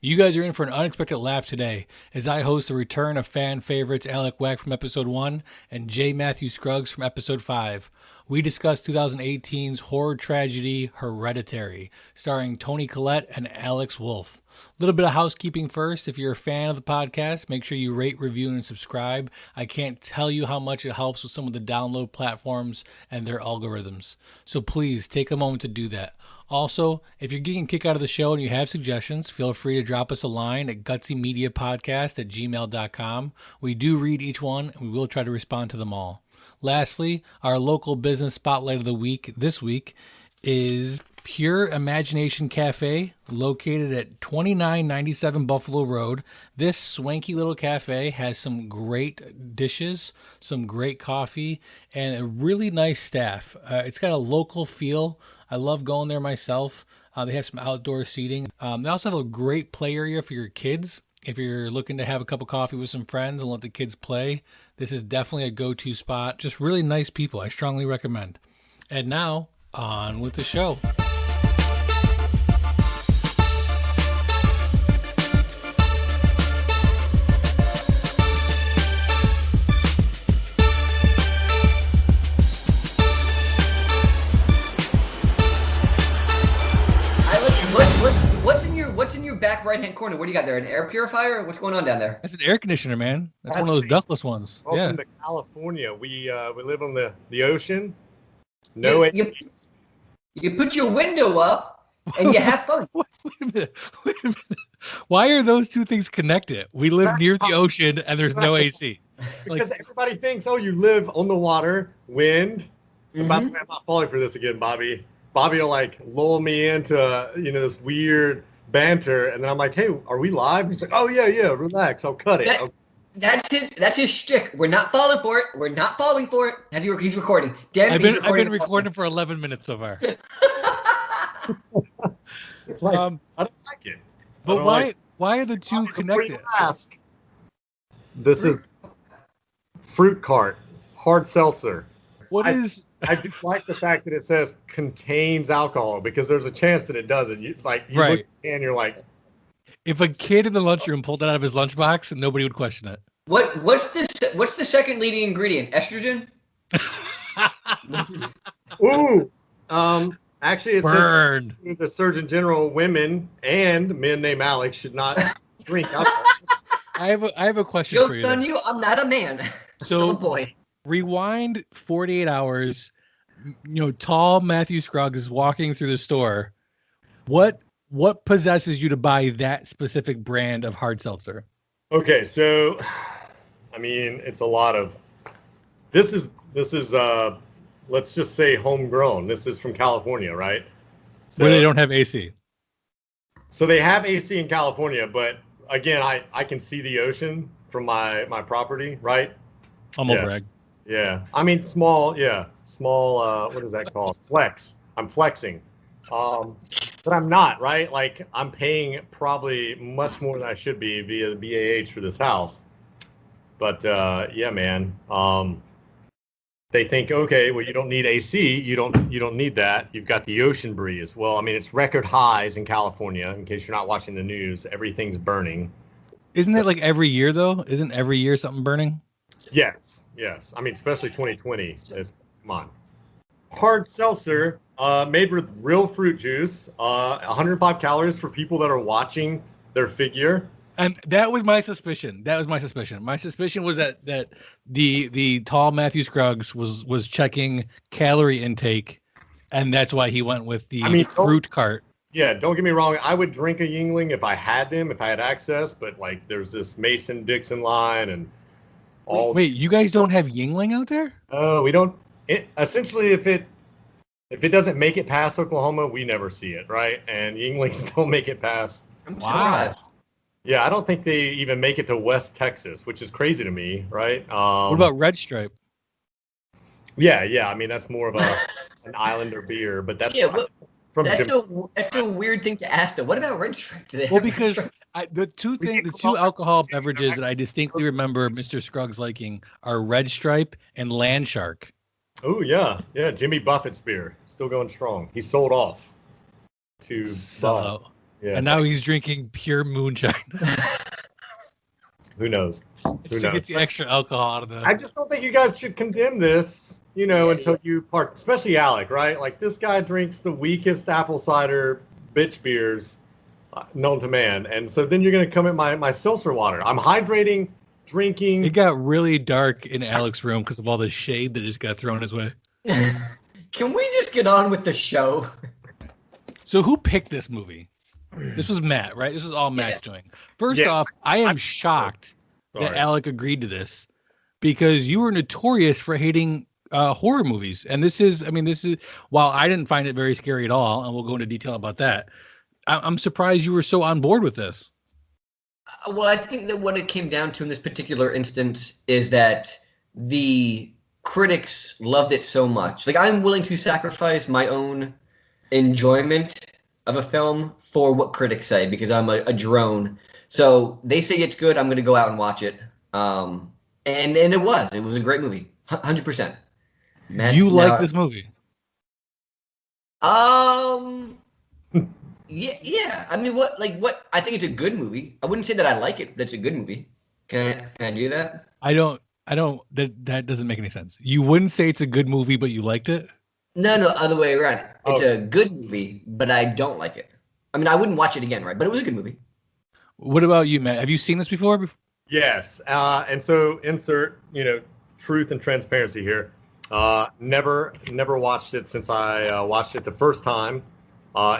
You guys are in for an unexpected laugh today as I host the return of fan favorites Alec Weck from episode 1 and J. Matthew Scruggs from episode 5. We discuss 2018's horror tragedy Hereditary, starring Toni Collette and Alex Wolff. A little bit of housekeeping first. If you're a fan of the podcast, make sure you rate, review, and subscribe. I can't tell you how much it helps with some of the download platforms and their algorithms. So please take a moment to do that. Also, if you're getting a kick out of the show and you have suggestions, feel free to drop us a line at gutsymediapodcast@gmail.com. We do read each one, and we will try to respond to them all. Lastly, our local business spotlight of the week this week is Pure Imagination Cafe, located at 2997 Buffalo Road. This swanky little cafe has some great dishes, some great coffee, and a really nice staff. It's got a local feel. I love going there myself. They have some outdoor seating. They also have a great play area for your kids. If you're looking to have a cup of coffee with some friends and let the kids play, this is definitely a go-to spot. Just really nice people. I strongly recommend. And now, on with the show. What's in your back right-hand corner? What do you got there? An air purifier? What's going on down there? That's an air conditioner, man. That's one of those ductless ones. Welcome to California. We live on the ocean. No, you put your window up and you have fun. Wait a minute. Why are those two things connected? We live near the ocean and there's no AC. Because everybody thinks, oh, you live on the water, wind. Mm-hmm. By the way, I'm not falling for this again, Bobby. Bobby will lull me into this weird banter, and then I'm like, hey, are we live? He's like, oh yeah, relax, I'll cut it. That's his shtick. We're not falling for it. We're not falling for it. He's recording. Damn, I've been recording for 11 minutes so far. It's like, I don't like it. But why are the two connected? Ask. This is fruit cart, hard seltzer. I just like the fact that it says contains alcohol, because there's a chance that it doesn't. You look and you're like, if a kid in the lunchroom pulled it out of his lunchbox, nobody would question it. What's the second leading ingredient? Estrogen? Ooh. Actually, it Burned. says the Surgeon General, women and men named Alex should not drink alcohol. I have a question for you. Joke's on you. I'm not a man. So a boy. Rewind 48 hours. Tall Matthew Scruggs is walking through the store. What possesses you to buy that specific brand of hard seltzer? Okay, so I mean, it's a lot of. This is let's just say homegrown. This is from California, right? So, where they don't have AC. So they have AC in California, but again, I can see the ocean from my property, right? Humble brag. Yeah, I mean small. What is that called? Flex. I'm flexing, but I'm not, right? Like, I'm paying probably much more than I should be via the BAH for this house. But yeah, man. They think, okay, well, you don't need AC. You don't need that. You've got the ocean breeze. Well, I mean, it's record highs in California. In case you're not watching the news, everything's burning. Isn't it like every year though? Isn't every year something burning? Yes. I mean, especially 2020. Come on. Hard seltzer, made with real fruit juice, 105 calories for people that are watching their figure. And that was my suspicion. My suspicion was that the tall Matthew Scruggs was checking calorie intake, and that's why he went with the fruit cart. Yeah, don't get me wrong. I would drink a Yingling if I had access, but there's this Mason-Dixon line and all. Wait, you guys don't have Yingling out there? Oh, we don't. Essentially, if it doesn't make it past Oklahoma, we never see it, right? And Yinglings don't make it past. Wow. Yeah, I don't think they even make it to West Texas, which is crazy to me, right? What about Red Stripe? Yeah. I mean, that's more of an Islander beer, but that's that's a weird thing to ask, though. What about Red Stripe? Because the two alcohol beverages that I distinctly remember Mr. Scruggs liking are Red Stripe and Land Shark. Oh yeah. Jimmy Buffett's beer, still going strong. He sold off to Sellout. Yeah. And now he's drinking pure moonshine. Who knows? Who to knows? get the extra alcohol out of the. I just don't think you guys should condemn this, until you part, especially Alec, right? Like, this guy drinks the weakest apple cider bitch beers known to man. And so then you're going to come at my seltzer water. I'm hydrating, drinking. It got really dark in Alec's room because of all the shade that just got thrown his way. Can we just get on with the show? So who picked this movie? This was Matt, right? This was all Matt's doing. First off, I am shocked that Alec agreed to this because you were notorious for hating horror movies. And this is, while I didn't find it very scary at all, and we'll go into detail about that, I'm surprised you were so on board with this. Well, I think that what it came down to in this particular instance is that the critics loved it so much. Like, I'm willing to sacrifice my own enjoyment of a film for what critics say because I'm a drone. So they say it's good, I'm going to go out and watch it. And it was a great movie, 100%. You like this movie? Yeah. I mean, what? I think it's a good movie. I wouldn't say that I like it, but it's a good movie. Can I do that? I don't. That doesn't make any sense. You wouldn't say it's a good movie, but you liked it? No, other way around. It's a good movie, but I don't like it. I mean, I wouldn't watch it again, right? But it was a good movie. What about you, Matt? Have you seen this before? Yes. And so insert, truth and transparency here. Never watched it since I watched it the first time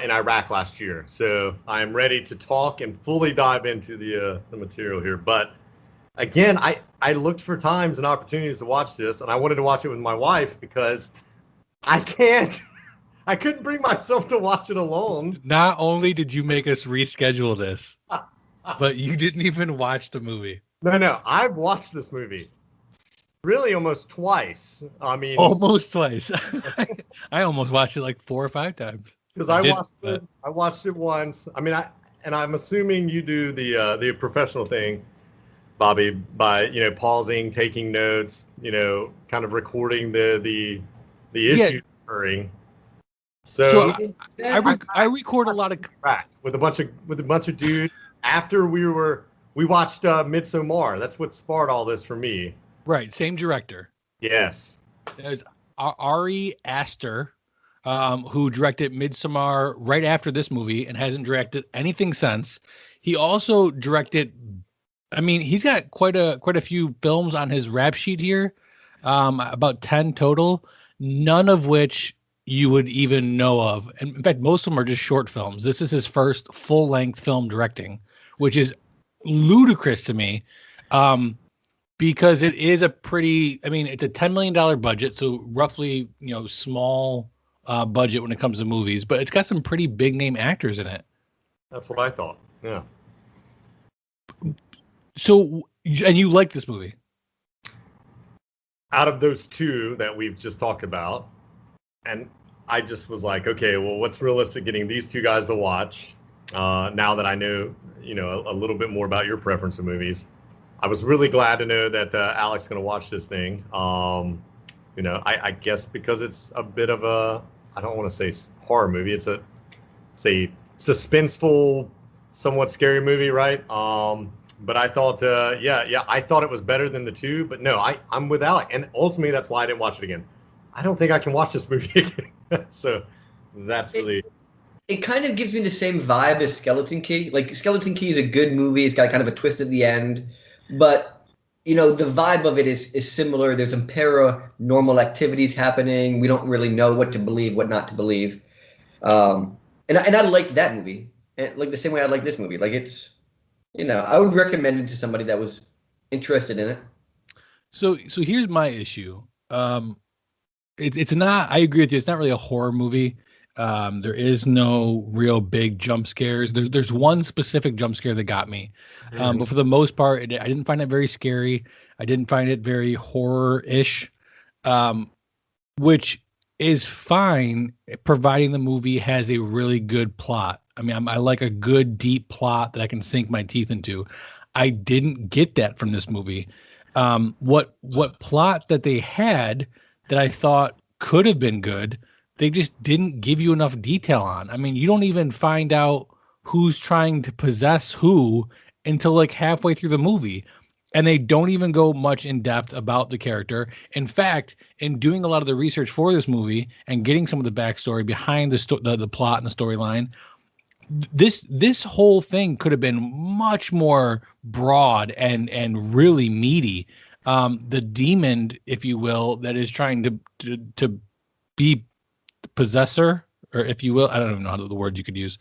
in Iraq last year. So I am ready to talk and fully dive into the material here. But again, I looked for times and opportunities to watch this, and I wanted to watch it with my wife because I couldn't bring myself to watch it alone. Not only did you make us reschedule this, but you didn't even watch the movie. No, I've watched this movie really almost twice. I mean, almost twice. I almost watched it like 4 or 5 times. Because I watched it once. I mean, I'm assuming you do the professional thing, Bobby, by pausing, taking notes, kind of recording the issue occurring. So I record a lot of with a bunch of dudes after we watched Midsommar. That's what sparked all this for me. Right, same director. Yes. There's Ari Aster, who directed Midsommar right after this movie and hasn't directed anything since. He also directed. I mean, he's got quite a few films on his rap sheet here, about 10 total. None of which you would even know of. And in fact, most of them are just short films. This is his first full-length film directing, which is ludicrous to me, because it is it's a $10 million budget, so roughly, small budget when it comes to movies, but it's got some pretty big-name actors in it. That's what I thought, yeah. So, and you like this movie? Out of those two that we've just talked about, and I just was like, okay, well, what's realistic getting these two guys to watch? Now that I know, a little bit more about your preference of movies, I was really glad to know that Alec's going to watch this thing. I guess because it's a bit of a, I don't want to say horror movie. It's a suspenseful, somewhat scary movie, right? But I thought, I thought it was better than the two. But no, I'm with Alec. And ultimately, that's why I didn't watch it again. I don't think I can watch this movie again. So that's really... It kind of gives me the same vibe as Skeleton Key. Like, Skeleton Key is a good movie. It's got kind of a twist at the end. But, the vibe of it is similar. There's some paranormal activities happening. We don't really know what to believe, what not to believe. And I liked that movie. And, like, the same way I like this movie. Like, it's... I would recommend it to somebody that was interested in it. So here's my issue. It's not. I agree with you. It's not really a horror movie. There is no real big jump scares. There's one specific jump scare that got me, but for the most part, I didn't find it very scary. I didn't find it very horror-ish, which is fine, providing the movie has a really good plot. I mean, I like a good, deep plot that I can sink my teeth into. I didn't get that from this movie. What plot that they had that I thought could have been good, they just didn't give you enough detail on. I mean, you don't even find out who's trying to possess who until like halfway through the movie. And they don't even go much in depth about the character. In fact, in doing a lot of the research for this movie and getting some of the backstory behind the plot and the storyline, this whole thing could have been much more broad and really meaty. The demon, if you will, that is trying to be possessor, or if you will, I don't even know how the word you could use,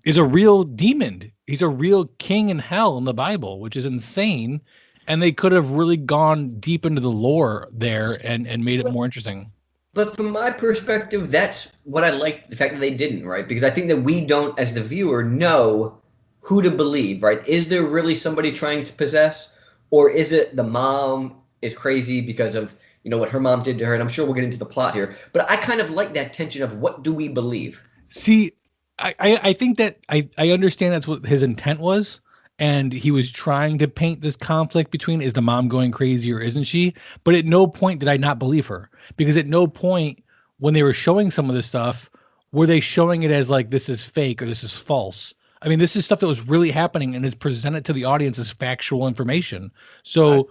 is a real demon. He's a real king in hell in the Bible, which is insane. And they could have really gone deep into the lore there and made it more interesting. But from my perspective, that's what I like, the fact that they didn't, right? Because I think that we don't, as the viewer, know who to believe, right? Is there really somebody trying to possess? Or is it the mom is crazy because of, what her mom did to her? And I'm sure we'll get into the plot here. But I kind of like that tension of what do we believe? See, I think that I understand that's what his intent was. And he was trying to paint this conflict between, is the mom going crazy or isn't she? But at no point did I not believe her, because at no point when they were showing some of this stuff, were they showing it as like, this is fake or this is false. I mean, this is stuff that was really happening and is presented to the audience as factual information. So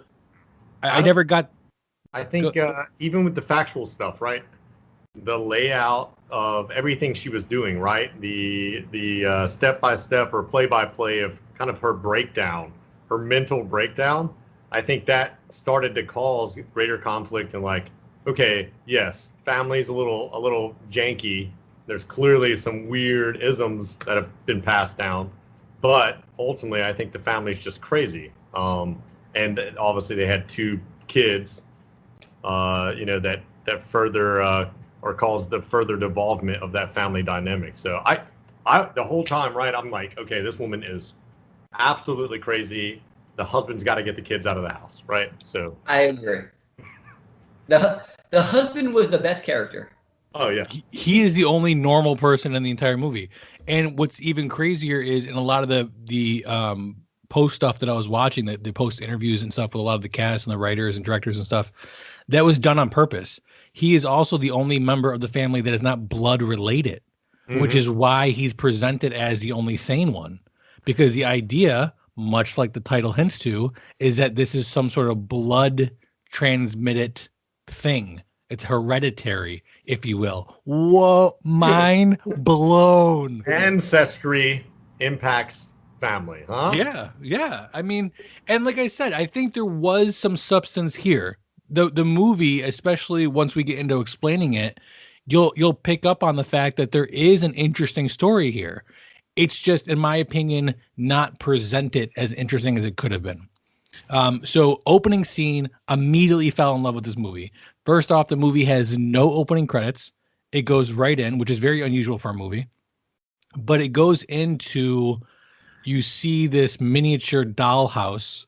I never got. I think even with the factual stuff, right? The layout of everything she was doing, right? The step-by-step or play-by-play of kind of her breakdown, her mental breakdown, I think that started to cause greater conflict and like, okay, yes, family's a little janky. There's clearly some weird isms that have been passed down, but ultimately I think the family's just crazy. And obviously they had 2 kids, that further or cause the further devolvement of that family dynamic. So I the whole time, right, I'm like, okay, this woman is absolutely crazy. The husband's got to get the kids out of the house, right? So I agree. The husband was the best character. Oh yeah, he is the only normal person in the entire movie. And what's even crazier is in a lot of the post stuff that I was watching, that the post interviews and stuff with a lot of the cast and the writers and directors and stuff, that was done on purpose. He is also the only member of the family that is not blood related, which is why he's presented as the only sane one. Because the idea, much like the title hints to, is that this is some sort of blood transmitted thing. It's hereditary, if you will. Whoa, mind blown. Ancestry impacts family, huh? Yeah. I mean, and like I said, I think there was some substance here. The movie, especially once we get into explaining it, you'll pick up on the fact that there is an interesting story here. It's just, in my opinion, not presented as interesting as it could have been. So opening scene, immediately fell in love with this movie. First off, the movie has no opening credits. It goes right in, which is very unusual for a movie. But it goes into, you see this miniature dollhouse,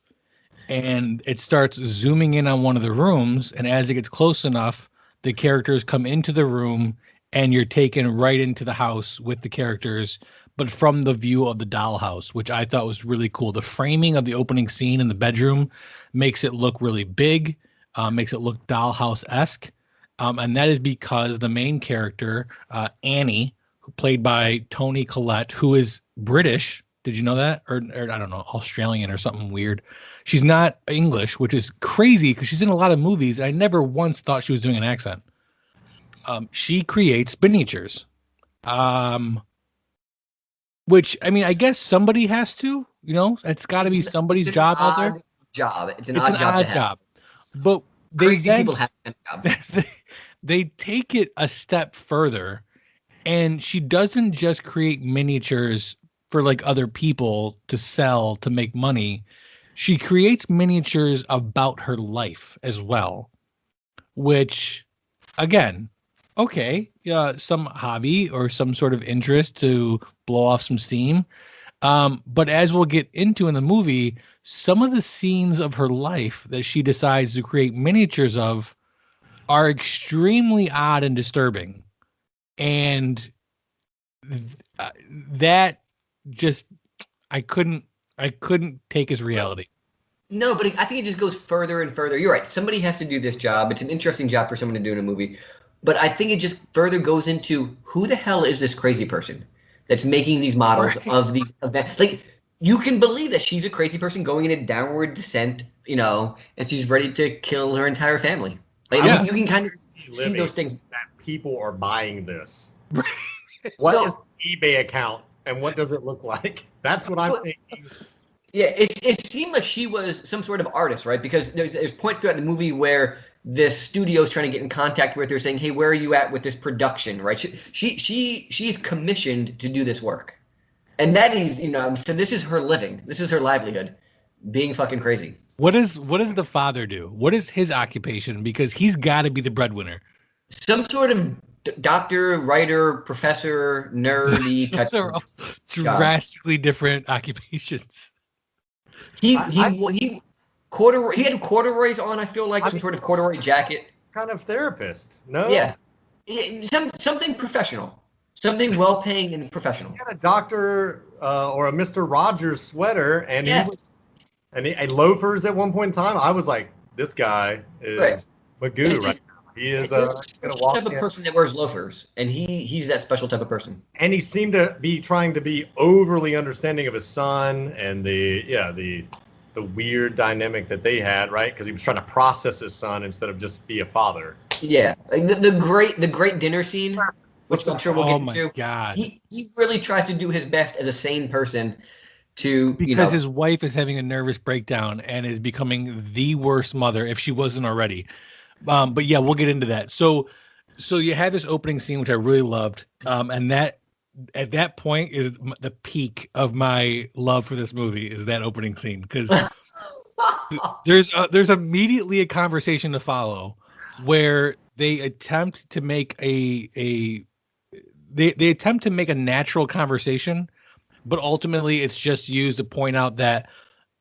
and it starts zooming in on one of the rooms. And as it gets close enough, the characters come into the room and you're taken right into the house with the characters, but from the view of the dollhouse, which I thought was really cool. The framing of the opening scene in the bedroom makes it look really big, makes it look dollhouse-esque. And that is because the main character, Annie, played by Toni Collette, who is British. Did you know that? Or I don't know, Australian or something weird. She's not English, which is crazy because she's in a lot of movies. I never once thought she was doing an accent. She creates miniatures. Which, I mean, I guess somebody has to, it's got to be somebody's job out there. It's an odd job to have. But crazy people have a job. They take it a step further, and she doesn't just create miniatures for like other people to sell to make money. She creates miniatures about her life as well, which, again, okay, some hobby or some sort of interest to blow off some steam. But as we'll get into in the movie, some of the scenes of her life that she decides to create miniatures of are extremely odd and disturbing. And that just, I couldn't take as reality. No, but I think it just goes further and further. You're right. Somebody has to do this job. It's an interesting job for someone to do in a movie. But I think it just further goes into, who the hell is this crazy person? that's making these models Right. of these events. Like, you can believe that she's a crazy person going in a downward descent, and she's ready to kill her entire family. Like, Yeah. you can kind of see Living those things. that people are buying this. What is the eBay account and what does it look like? That's what I'm thinking. Yeah, it seemed like she was some sort of artist, right? Because there's points throughout the movie where the studio's trying to get in contact with her, saying, "Hey, where are you at with this production?" Right? She's commissioned to do this work, and that is, so this is her living, this is her livelihood, being fucking crazy. What does the father do? What is his occupation? Because he's got to be the breadwinner. Some sort of doctor, writer, professor, nerdy type Those are all of job. drastically different occupations. He had corduroys on. I feel like some sort of corduroy jacket. Kind of therapist. No. Yeah, something professional, something well-paying and professional. He had a doctor or a Mr. Rogers sweater, and Yes. he had loafers at one point in time. I was like, this guy is Magoo, right? He is a gonna special type of person that wears loafers, and he's that special type of person. And he seemed to be trying to be overly understanding of his son and the weird dynamic that they had, right? Because he was trying to process his son instead of just be a father. Yeah, like the great dinner scene, which I'm sure we'll get into. Oh my God. He really tries to do his best as a sane person to because his wife is having a nervous breakdown and is becoming the worst mother if she wasn't already. But yeah, we'll get into that. So you had this opening scene, which I really loved. And that at that point is the peak of my love for this movie is that opening scene. Because there's immediately a conversation to follow where they attempt to make they attempt to make a natural conversation, but ultimately it's just used to point out that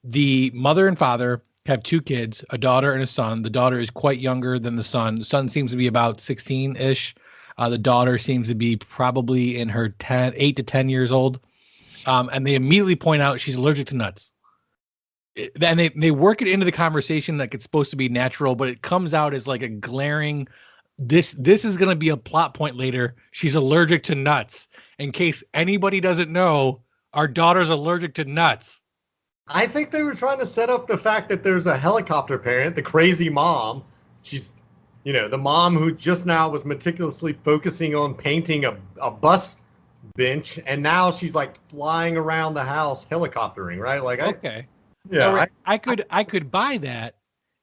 the mother and father have two kids, a daughter and a son. The daughter is quite younger than the son. The son seems to be about 16-ish. The daughter seems to be probably in her 8 to 10 years old. And they immediately point out she's allergic to nuts. And they work it into the conversation like it's supposed to be natural, but it comes out as like a glaring, this is going to be a plot point later. She's allergic to nuts. In case anybody doesn't know, our daughter's allergic to nuts. I think they were trying to set up the fact that there's a helicopter parent, the crazy mom. She's, the mom who just now was meticulously focusing on painting a bus bench, and now she's like flying around the house helicoptering, right? Like, okay, yeah, right. I could buy that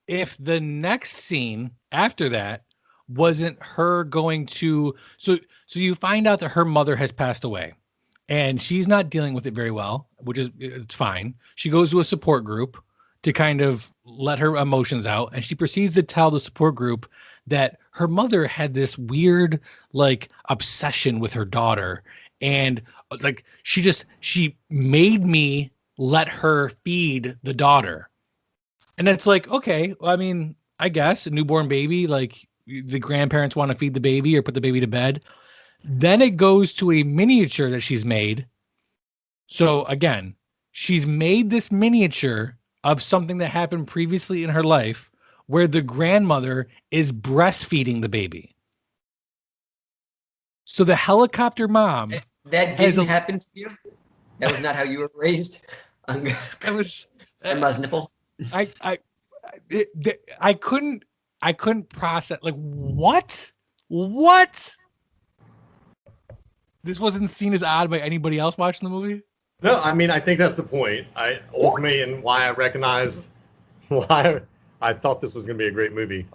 if the next scene after that wasn't her going to. So you find out that her mother has passed away. And she's not dealing with it very well, it's fine. She goes to a support group to kind of let her emotions out. And she proceeds to tell the support group that her mother had this weird, like, obsession with her daughter. And like, she made me let her feed the daughter. And it's like, okay, well, I mean, I guess a newborn baby, like the grandparents want to feed the baby or put the baby to bed. Then it goes to a miniature that she's made. So again, she's made this miniature of something that happened previously in her life where the grandmother is breastfeeding the baby. So the helicopter mom... That didn't happen to you? That was not how you were raised? That was... Grandma's nipple? I couldn't process... Like, what? What? This wasn't seen as odd by anybody else watching the movie? No, I mean, I think that's the point. Ultimately, and why I recognized why I thought this was going to be a great movie.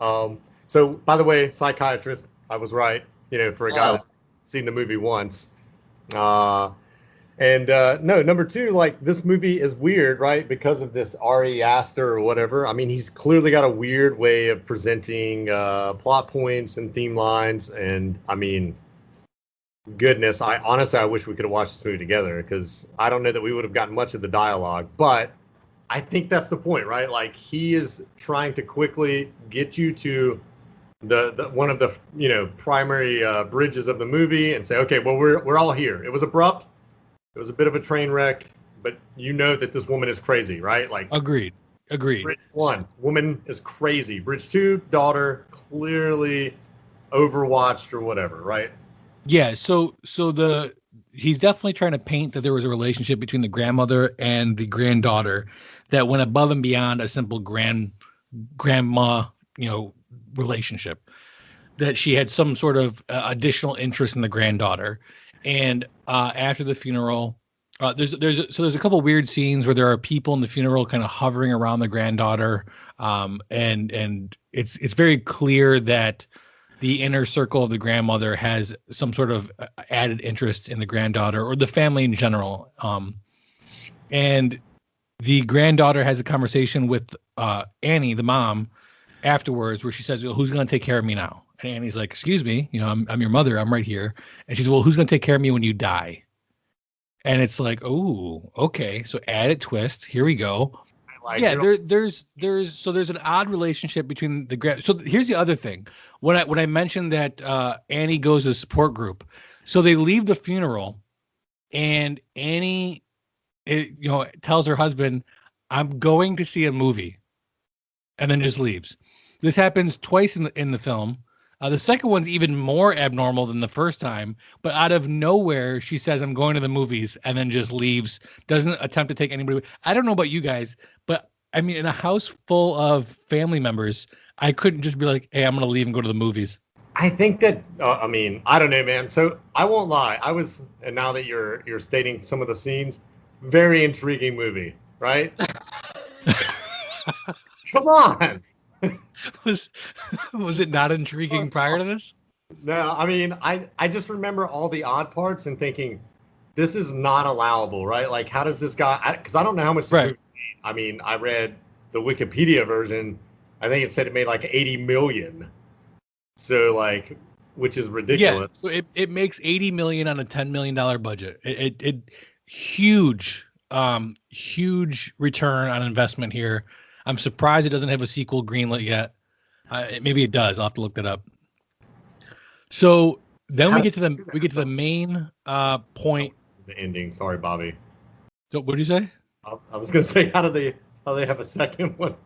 So, by the way, psychiatrist, I was right. For a guy that's seen the movie once. No, number two, like, this movie is weird, right? Because of this Ari Aster or whatever. I mean, he's clearly got a weird way of presenting plot points and theme lines, and I mean. Goodness, I wish we could have watched this movie together because I don't know that we would have gotten much of the dialogue, but I think that's the point, right? Like, he is trying to quickly get you to the one of the primary bridges of the movie and say, okay, well, we're all here. It was abrupt, it was a bit of a train wreck, but that this woman is crazy, right? Like, agreed. Bridge 1, woman is crazy. Bridge 2, daughter clearly overwatched or whatever, right? Yeah, so he's definitely trying to paint that there was a relationship between the grandmother and the granddaughter that went above and beyond a simple grandma, relationship. That she had some sort of additional interest in the granddaughter, and after the funeral, there's a couple weird scenes where there are people in the funeral kind of hovering around the granddaughter, and it's very clear that the inner circle of the grandmother has some sort of added interest in the granddaughter or the family in general. And the granddaughter has a conversation with Annie, the mom, afterwards, where she says, well, who's going to take care of me now? And Annie's like, excuse me, I'm your mother. I'm right here. And she says, well, who's going to take care of me when you die? And it's like, oh, okay. So added twist. Here we go. There's an odd relationship between the So here's the other thing. When I mentioned that Annie goes to a support group, so they leave the funeral, and Annie, tells her husband, "I'm going to see a movie," and then just leaves. This happens twice in the film. The second one's even more abnormal than the first time, but out of nowhere, she says, I'm going to the movies, and then just leaves, doesn't attempt to take anybody. I don't know about you guys, but I mean, in a house full of family members, I couldn't just be like, hey, I'm going to leave and go to the movies. I think that, I don't know, man. So I won't lie. And now that you're stating some of the scenes, very intriguing movie, right? Come on. Was it not intriguing prior to this? No, I mean, I just remember all the odd parts and thinking, this is not allowable, right? Like, how does this guy? Because I don't know how much. Right. I mean, I read the Wikipedia version. I think it said it made like 80 million. So like, which is ridiculous. Yeah. So it makes 80 million on a $10 million budget. It huge return on investment here. I'm surprised it doesn't have a sequel greenlit yet. Maybe it does. I'll have to look that up. So then we get to the main point. The ending. Sorry, Bobby. So what did you say? I was going to say, how do they have a second one?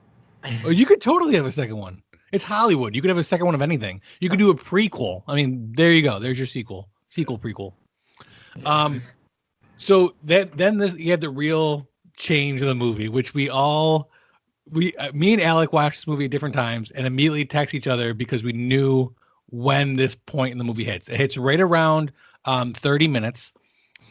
Oh, you could totally have a second one. It's Hollywood. You could have a second one of anything. You could do a prequel. I mean, there you go. There's your sequel prequel. So then you have the real change of the movie, which me and Alec watched this movie at different times and immediately text each other because we knew when this point in the movie hits. It hits right around 30 minutes.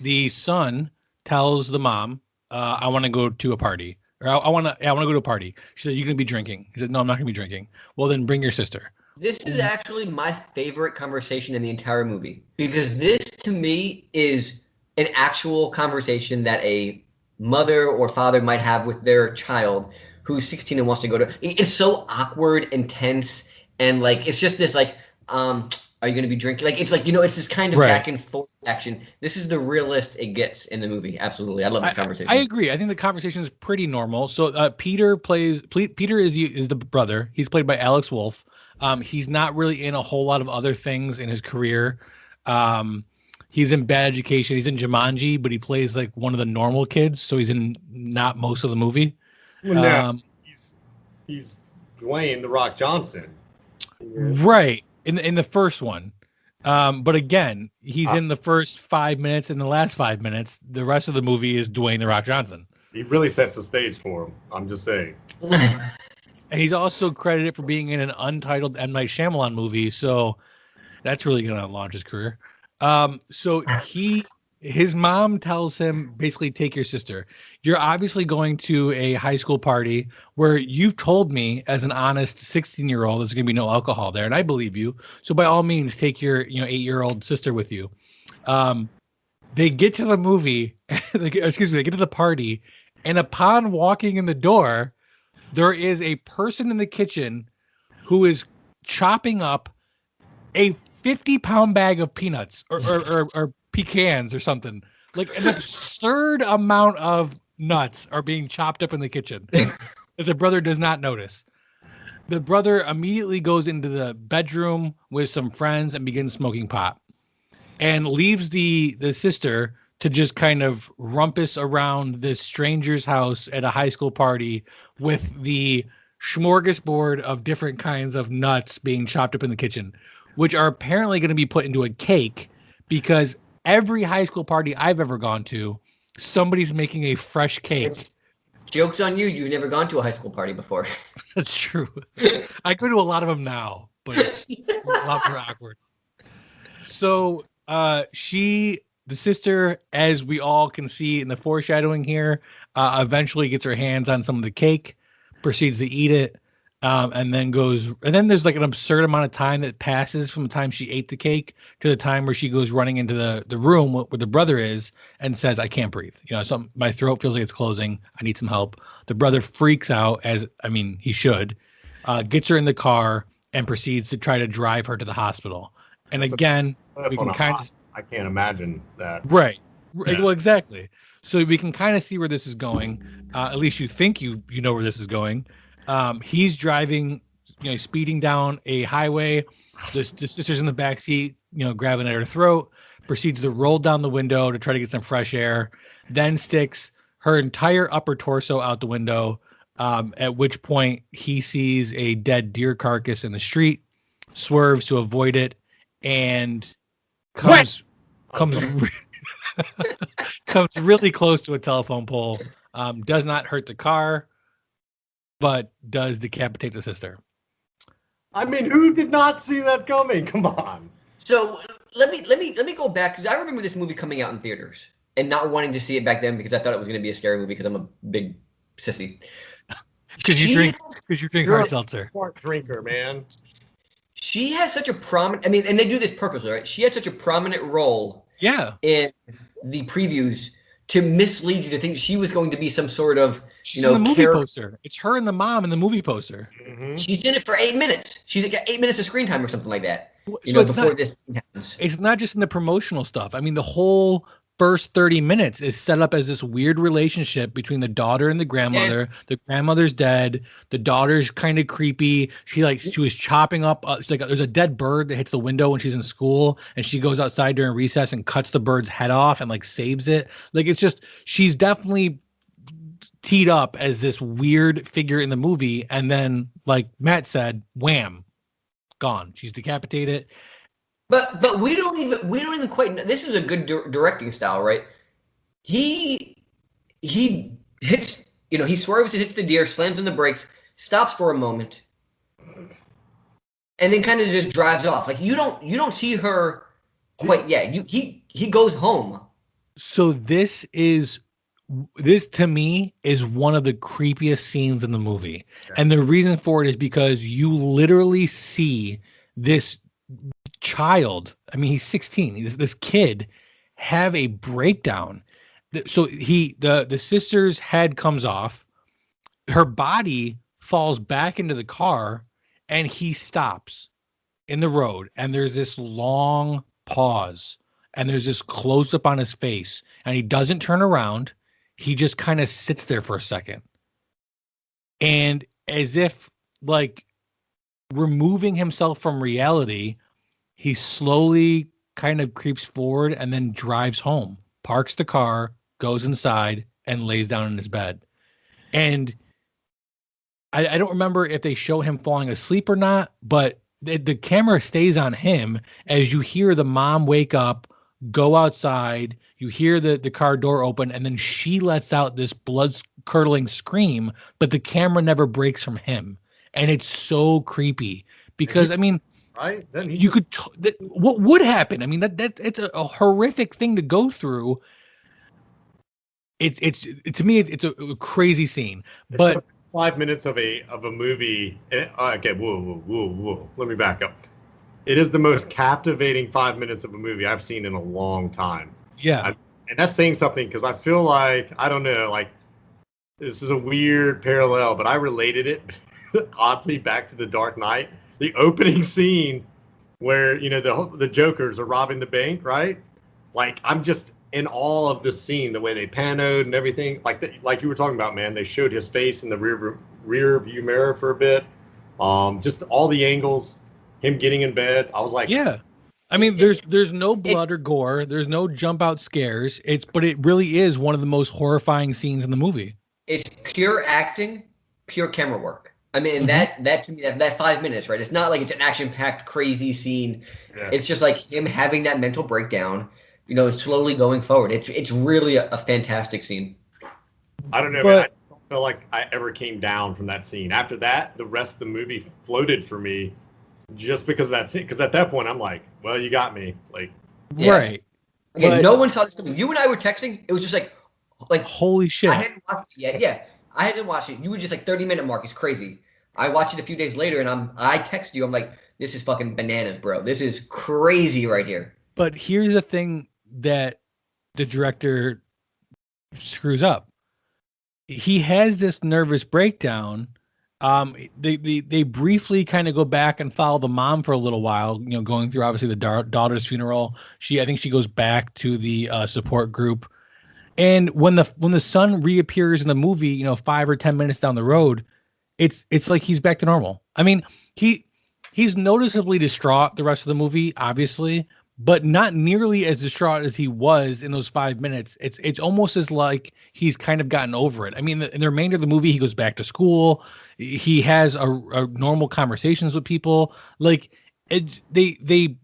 The son tells the mom, I want to go to a party. Or I want to go to a party. She said, "You're going to be drinking." He said, "No, I'm not going to be drinking." Well, then bring your sister. This is actually my favorite conversation in the entire movie because this, to me, is an actual conversation that a mother or father might have with their child who's 16 and wants to go to. It's so awkward and tense, and like it's just this like, are you going to be drinking? Like it's like it's this kind of back and forth action. This is the realest it gets in the movie. Absolutely, I love this conversation. I agree. I think the conversation is pretty normal. So Peter is the brother. He's played by Alex Wolff. He's not really in a whole lot of other things in his career. He's in Bad Education. He's in Jumanji, but he plays like one of the normal kids. So he's in not most of the movie. Well, no, he's Dwayne "The Rock" Johnson. Right. In the first one. But again, he's in the first 5 minutes. In the last 5 minutes, the rest of the movie is Dwayne "The Rock" Johnson. He really sets the stage for him. I'm just saying. And he's also credited for being in an untitled M. Night Shyamalan movie. So that's really going to launch his career. So his mom tells him, basically, take your sister. You're obviously going to a high school party where you've told me as an honest 16-year-old there's going to be no alcohol there, and I believe you. So by all means, take your 8-year-old sister with you. They get to the movie, they get to the party, and upon walking in the door, there is a person in the kitchen who is chopping up a 50-pound bag of peanuts or pecans or something. Like an absurd amount of nuts are being chopped up in the kitchen that the brother does not notice. The brother immediately goes into the bedroom with some friends and begins smoking pot and leaves the sister to just kind of rumpus around this stranger's house at a high school party with the smorgasbord of different kinds of nuts being chopped up in the kitchen, which are apparently going to be put into a cake because every high school party I've ever gone to, somebody's making a fresh cake. Joke's on you. You've never gone to a high school party before. That's true. I go to a lot of them now, but it's a lot more awkward. So the sister, as we all can see in the foreshadowing here, eventually gets her hands on some of the cake, proceeds to eat it, and then there's like an absurd amount of time that passes from the time she ate the cake to the time where she goes running into the room where the brother is and says, "I can't breathe. My throat feels like it's closing. I need some help." The brother freaks out, he should, gets her in the car and proceeds to try to drive her to the hospital. And again, we can I can't imagine that. Right. Yeah. Well, exactly. So we can kind of see where this is going. At least you think you know where this is going. He's driving, speeding down a highway. The sister's in the back seat, grabbing at her throat, proceeds to roll down the window to try to get some fresh air, then sticks her entire upper torso out the window, at which point he sees a dead deer carcass in the street, swerves to avoid it, and comes really close to a telephone pole. Does not hurt the car, but does decapitate the sister. I mean, who did not see that coming? Come on. So let me go back, because I remember this movie coming out in theaters and not wanting to see it back then because I thought it was going to be a scary movie because I'm a big sissy. Because you drink hard seltzer. Smart drinker, man. She has such a prominent, and they do this purposely, right? She had such a prominent role in the previews to mislead you to think she was going to be some sort of, She's in the movie poster. It's her and the mom in the movie poster. Mm-hmm. She's in it for 8 minutes. She's got 8 minutes of screen time or something like that. Before this thing happens. It's not just in the promotional stuff. The whole first 30 minutes is set up as this weird relationship between the daughter and the grandmother. Yeah. The grandmother's dead. The daughter's kind of creepy. She was chopping up. There's a dead bird that hits the window when she's in school, and she goes outside during recess and cuts the bird's head off and saves it. It's just, she's definitely teed up as this weird figure in the movie, and then, like Matt said, wham, gone. She's decapitated. But we don't even quite. This is a good directing style, right? He hits, he swerves and hits the deer, slams on the brakes, stops for a moment, and then kind of just drives off. You don't see her quite yet. He goes home. So this to me is one of the creepiest scenes in the movie, and the reason for it is because you literally see this child, he's 16, this kid, have a breakdown. So the sister's head comes off, her body falls back into the car, and he stops in the road, and there's this long pause, and there's this close up on his face, and he doesn't turn around. He just kind of sits there for a second, and as if removing himself from reality, he slowly kind of creeps forward and then drives home, parks the car, goes inside, and lays down in his bed. And I don't remember if they show him falling asleep or not, but the camera stays on him as you hear the mom wake up, go outside, you hear the car door open, and then she lets out this blood-curdling scream, but the camera never breaks from him. And it's so creepy because, right? Then what would happen? It's a horrific thing to go through. To me, it's a crazy scene. But 5 minutes of a movie. Okay, whoa. Let me back up. It is the most captivating 5 minutes of a movie I've seen in a long time. Yeah, and that's saying something because I feel like, I don't know, this is a weird parallel, but I related it oddly back to The Dark Knight. The opening scene where, the Jokers are robbing the bank, right? I'm just in awe of this scene, the way they panoed and everything. Like you were talking about, man, they showed his face in the rear view mirror for a bit. Just all the angles, him getting in bed. I was like, yeah. There's no blood or gore. There's no jump out scares. But it really is one of the most horrifying scenes in the movie. It's pure acting, pure camera work. That to me, that 5 minutes, right? It's not like it's an action-packed, crazy scene. Yeah. It's just him having that mental breakdown, slowly going forward. It's really a fantastic scene. I don't know, man. I don't feel like I ever came down from that scene. After that, the rest of the movie floated for me just because of that scene. Because at that point, I'm like, well, you got me. Like, yeah. Right. Again, no one saw this coming. You and I were texting. It was just like holy shit. I hadn't watched it yet. Yeah, I hadn't watched it. You were just like 30-minute mark is crazy. I watched it a few days later, and I text you. I'm like, this is fucking bananas, bro. This is crazy right here. But here's the thing that the director screws up. He has this nervous breakdown. They briefly kind of go back and follow the mom for a little while, going through obviously the daughter's funeral. I think she goes back to the support group. And when the son reappears in the movie, 5 or 10 minutes down the road, it's like he's back to normal. I mean, he's noticeably distraught the rest of the movie, obviously, but not nearly as distraught as he was in those 5 minutes. It's almost as like he's kind of gotten over it. I mean, in the remainder of the movie, he goes back to school. He has a normal conversations with people. Like they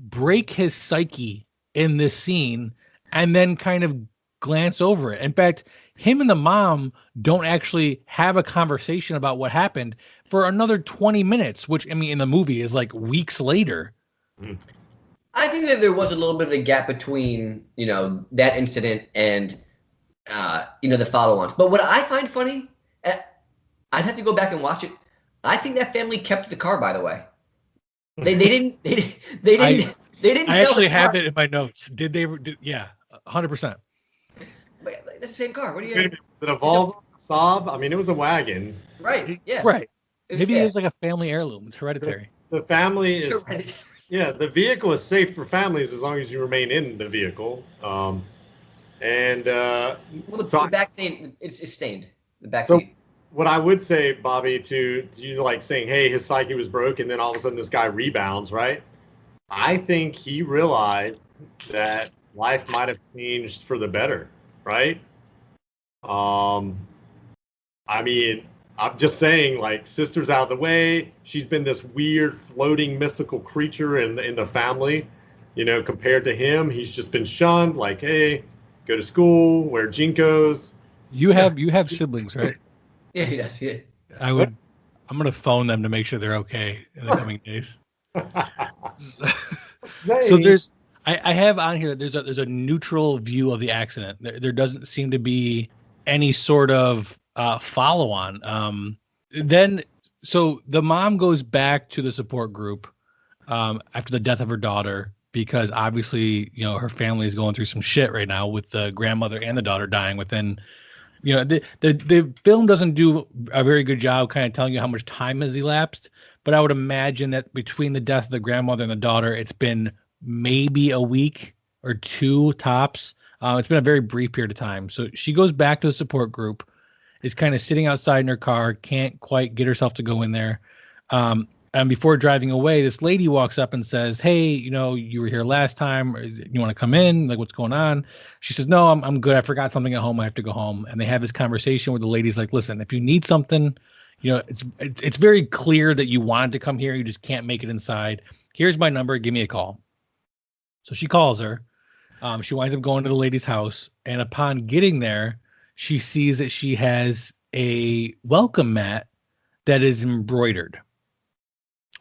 break his psyche in this scene and then kind of glance over it. In fact, him and the mom don't actually have a conversation about what happened for another 20 minutes, which, I mean, in the movie is like weeks later. I think that there was a little bit of a gap between, that incident and, the follow-ons. But what I find funny, I'd have to go back and watch it. I think that family kept the car, by the way. They didn't. They didn't. I actually have it in my notes. Did they? Yeah, 100%. That's the same car. What do you? Did it evolve? Saab? I mean, it was a wagon. Right. Yeah. Right. Maybe it was like a family heirloom. It's hereditary. The family is. Yeah, the vehicle is safe for families as long as you remain in the vehicle. The back stain, it's stained. The back seat. What I would say, Bobby, to you, like saying, hey, his psyche was broke, and then all of a sudden this guy rebounds, right? I think he realized that life might have changed for the better, right? I mean, I'm just saying, like, sister's out of the way. She's been this weird, floating, mystical creature in the family. Compared to him, he's just been shunned. Like, hey, go to school, wear Jinkos. You have siblings, right? Yeah, he does. Yeah. I'm gonna phone them to make sure they're okay in the coming days. So I have on here. There's a neutral view of the accident. There doesn't seem to be any sort of follow on. So the mom goes back to the support group after the death of her daughter, because obviously, her family is going through some shit right now with the grandmother and the daughter dying within, the film doesn't do a very good job kind of telling you how much time has elapsed, but I would imagine that between the death of the grandmother and the daughter, it's been maybe a week or two tops. It's been a very brief period of time. So she goes back to the support group, is kind of sitting outside in her car, can't quite get herself to go in there. And before driving away, this lady walks up and says, hey, you were here last time. You want to come in? Like, what's going on? She says, no, I'm good. I forgot something at home. I have to go home. And they have this conversation where the lady's like, listen, if you need something, it's very clear that you wanted to come here. You just can't make it inside. Here's my number. Give me a call. So she calls her. She winds up going to the lady's house. And upon getting there, she sees that she has a welcome mat that is embroidered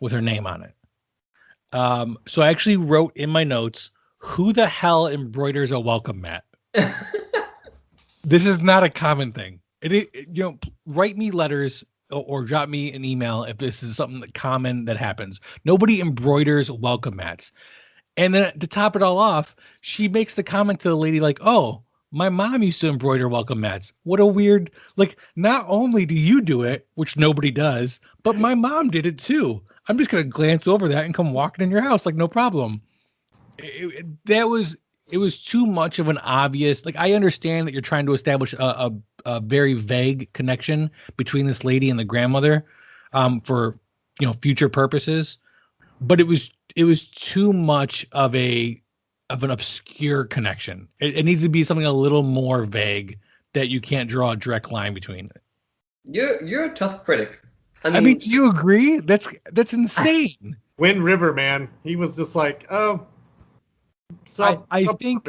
with her name on it. So I actually wrote in my notes, who the hell embroiders a welcome mat? This is not a common thing. Write me letters or drop me an email if this is something common that happens. Nobody embroiders welcome mats. And then to top it all off, she makes the comment to the lady like, oh, my mom used to embroider welcome mats. What a weird, like, not only do you do it, which nobody does, but my mom did it too. I'm just going to glance over that and come walking in your house like no problem. It was too much of an obvious, like, I understand that you're trying to establish a very vague connection between this lady and the grandmother for, future purposes, but it was too much of an obscure connection. It needs to be something a little more vague that you can't draw a direct line between. You're a tough critic. I mean, do you agree? That's insane. Wind River, man. He was just like, oh, So I think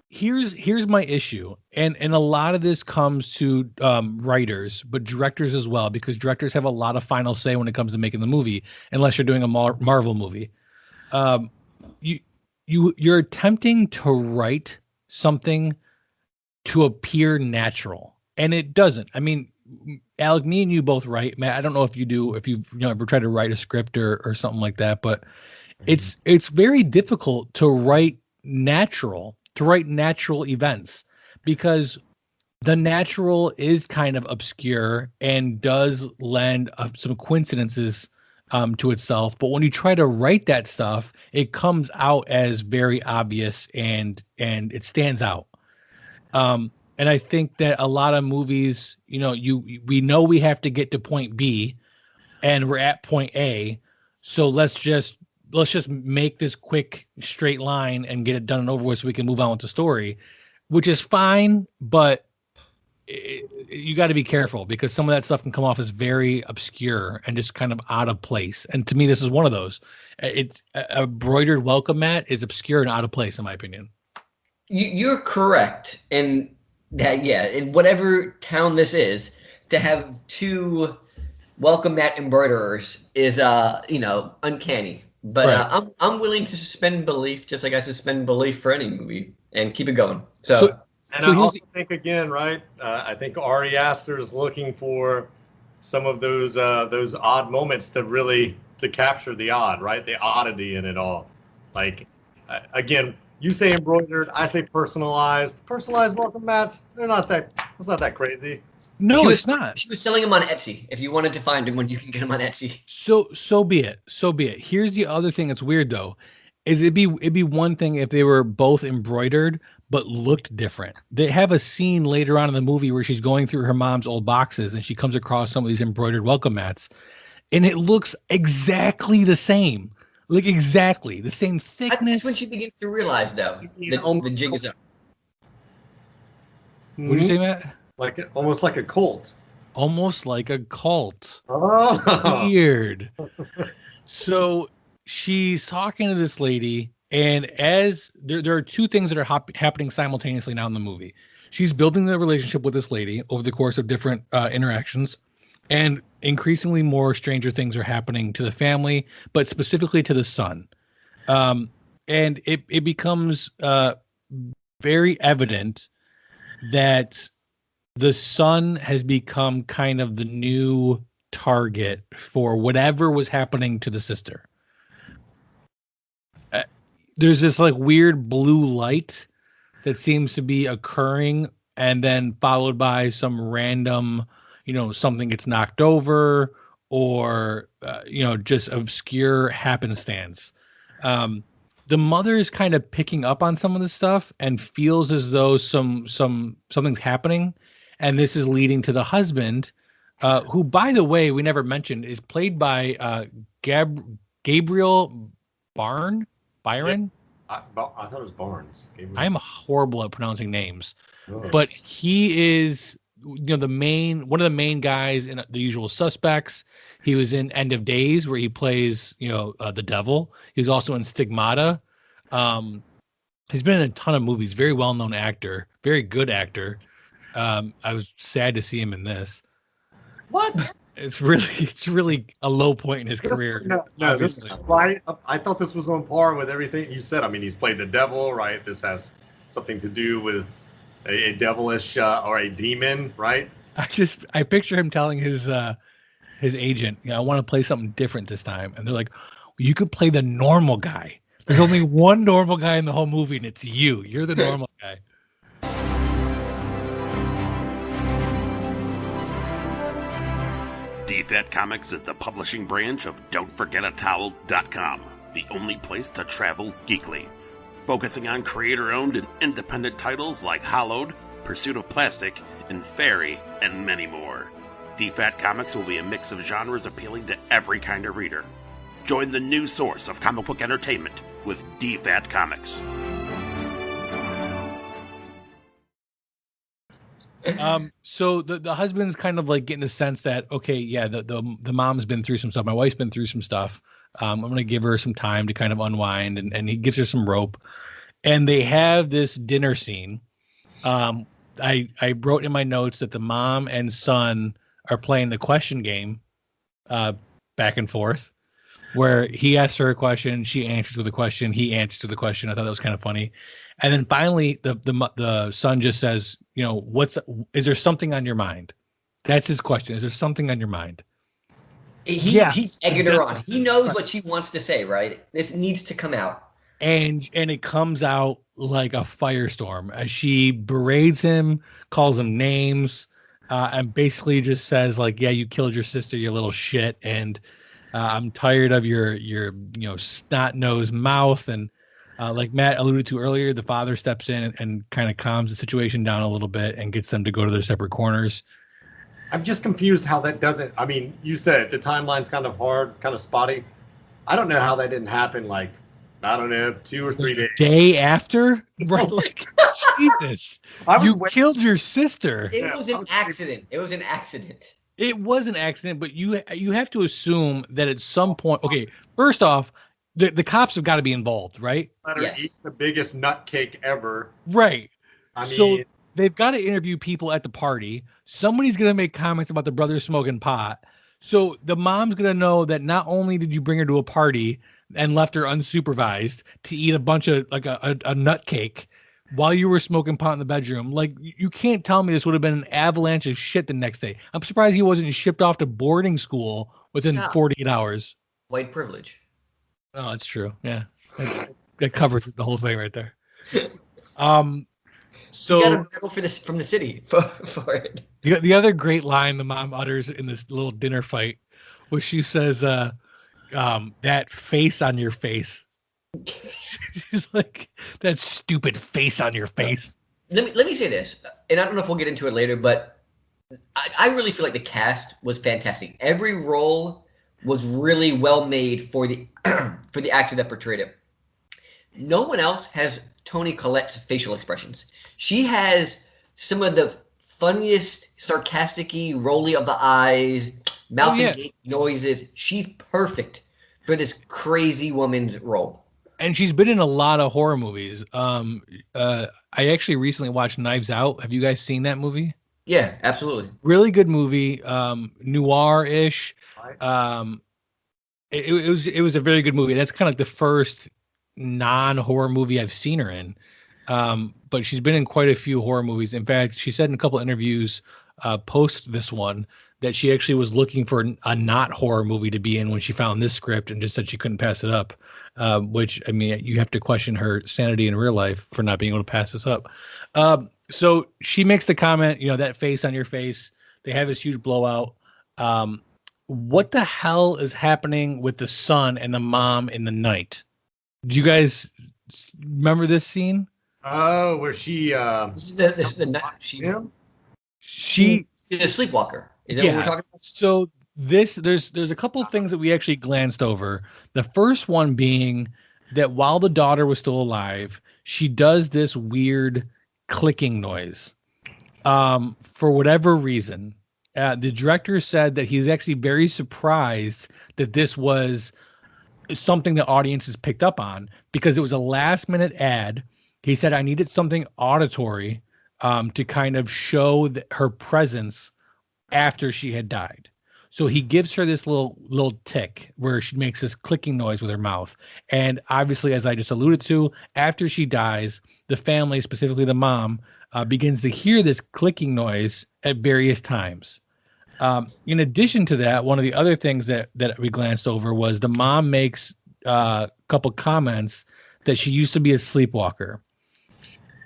here's my issue, and a lot of this comes to writers, but directors as well, because directors have a lot of final say when it comes to making the movie, unless you're doing a Marvel movie. You're attempting to write something to appear natural, and it doesn't. I mean, Alec, me and you both write. Matt, I don't know if you do, if you've ever tried to write a script or something like that, but it's very difficult to write natural events, because the natural is kind of obscure and does lend some coincidences to itself. But when you try to write that stuff, it comes out as very obvious and it stands out. And I think that a lot of movies, we know we have to get to point B and we're at point A. So let's just make this quick straight line and get it done and over with so we can move on with the story, which is fine. But you got to be careful, because some of that stuff can come off as very obscure and just kind of out of place. And to me, this is one of those. It's a broidered welcome mat is obscure and out of place, in my opinion. You're correct in that. Yeah, in whatever town this is, to have two welcome mat embroiderers is uncanny. But right. I'm willing to suspend belief, just like I suspend belief for any movie, and keep it going. So I also think, again, right? I think Ari Aster is looking for some of those odd moments to capture the odd, right? The oddity in it all. Like, again, you say embroidered, I say personalized. Personalized welcome mats, it's not that crazy. No, it's not. She was selling them on Etsy. If you wanted to find them, when you can get them on Etsy. So be it. Here's the other thing that's weird, though, is it'd be one thing if they were both embroidered but looked different. They have a scene later on in the movie where she's going through her mom's old boxes and she comes across some of these embroidered welcome mats, and it looks exactly the same. Like exactly the same thickness. That's when she begins to realize, though, that the jig is up. What did you say, Matt? Almost like a cult. Almost like a cult. Oh. Weird. So she's talking to this lady, and as there are two things that are happening simultaneously now in the movie. She's building the relationship with this lady over the course of different interactions, and increasingly more stranger things are happening to the family, but specifically to the son. And it becomes very evident that the son has become kind of the new target for whatever was happening to the sister. There's this like weird blue light that seems to be occurring, and then followed by some random, something gets knocked over, or just obscure happenstance. The mother is kind of picking up on some of this stuff and feels as though something's happening, and this is leading to the husband, who, by the way, we never mentioned, is played by Gabriel Byron. Yeah, I thought it was Barnes. I'm horrible at pronouncing names, but he is one of the main guys in The Usual Suspects. He was in End of Days, where he plays the devil. He was also in Stigmata. He's been in a ton of movies. Very well known actor, very good actor. I was sad to see him in this. What? It's really a low point in his career. No, this is right. I thought this was on par with everything you said. I mean, he's played the devil, right? This has something to do with a devilish or a demon, right? I picture him telling his agent, I want to play something different this time, and they're like, you could play the normal guy. There's only one normal guy in the whole movie, and it's you. You're the normal guy. DFAT Comics is the publishing branch of Don'tForgetATowel.com, the only place to travel geekly. Focusing on creator-owned and independent titles like Hollowed, Pursuit of Plastic, and Fairy, and many more. DFAT Comics will be a mix of genres appealing to every kind of reader. Join the new source of comic book entertainment with DFAT Comics. So the husband's kind of like getting the sense that, okay, yeah, the mom's been through some stuff. My wife's been through some stuff. I'm going to give her some time to kind of unwind, and he gives her some rope. and they have this dinner scene. I wrote in my notes that the mom and son are playing the question game, back and forth, where he asks her a question, she answers with a question, he answers with a question. I thought that was kind of funny. And then finally, the son just says, is there something on your mind? That's his question. Is there something on your mind? He's egging her on. He knows what she wants to say, right? This needs to come out. And it comes out like a firestorm as she berates him, calls him names, and basically just says like, yeah, you killed your sister, you little shit. And I'm tired of your snot-nosed mouth. And like Matt alluded to earlier, the father steps in and kind of calms the situation down a little bit and gets them to go to their separate corners. I'm just confused how that doesn't. I mean, you said the timeline's kind of hard, kind of spotty. I don't know how that didn't happen. Like, I don't know, 2 or 3 days. Day after, right? Like, Jesus, you killed your sister. It was an accident. It was an accident. It was an accident, but you have to assume that at some point. Okay, first off, the cops have got to be involved, right? Let her eat the biggest nutcake ever. Right. I mean, so they've got to interview people at the party. Somebody's going to make comments about the brother smoking pot. So the mom's going to know that not only did you bring her to a party and left her unsupervised to eat a bunch of like a nut cake while you were smoking pot in the bedroom. Like, you can't tell me this would have been an avalanche of shit the next day. I'm surprised he wasn't shipped off to boarding school within 48 hours. White privilege. Oh, that's true. Yeah. That covers the whole thing right there. So you got a medal from the city for it. The other great line the mom utters in this little dinner fight was she says, that face on your face. She's like, that stupid face on your face. Let me say this, and I don't know if we'll get into it later, but I really feel like the cast was fantastic. Every role was really well made for the for the actor that portrayed it. No one else has Toni Collette's facial expressions. She has some of the funniest, sarcastic-y, rolly of the eyes, mouth and gate noises. She's perfect for this crazy woman's role. And she's been in a lot of horror movies. I actually recently watched Knives Out. Have you guys seen that movie? Yeah, absolutely. Really good movie, noir-ish. It was a very good movie. That's kind of like the first non-horror movie I've seen her in. But she's been in quite a few horror movies. In fact, she said in a couple of interviews post this one that she actually was looking for a not horror movie to be in when she found this script and just said she couldn't pass it up. Which, I mean, you have to question her sanity in real life for not being able to pass this up. So she makes the comment, that face on your face. They have this huge blowout. What the hell is happening with the son and the mom in the night? Do you guys remember this scene? Oh, where she she's a sleepwalker. Is that what we're talking about? So there's a couple of things that we actually glanced over. The first one being that while the daughter was still alive, she does this weird clicking noise. For whatever reason, the director said that he's actually very surprised that this was something that audiences picked up on because it was a last minute ad. He said, I needed something auditory to kind of show her presence after she had died. So he gives her this little tick where she makes this clicking noise with her mouth. And obviously, as I just alluded to, after she dies, the family, specifically the mom, begins to hear this clicking noise at various times. In addition to that, one of the other things that we glanced over was the mom makes a couple comments that she used to be a sleepwalker.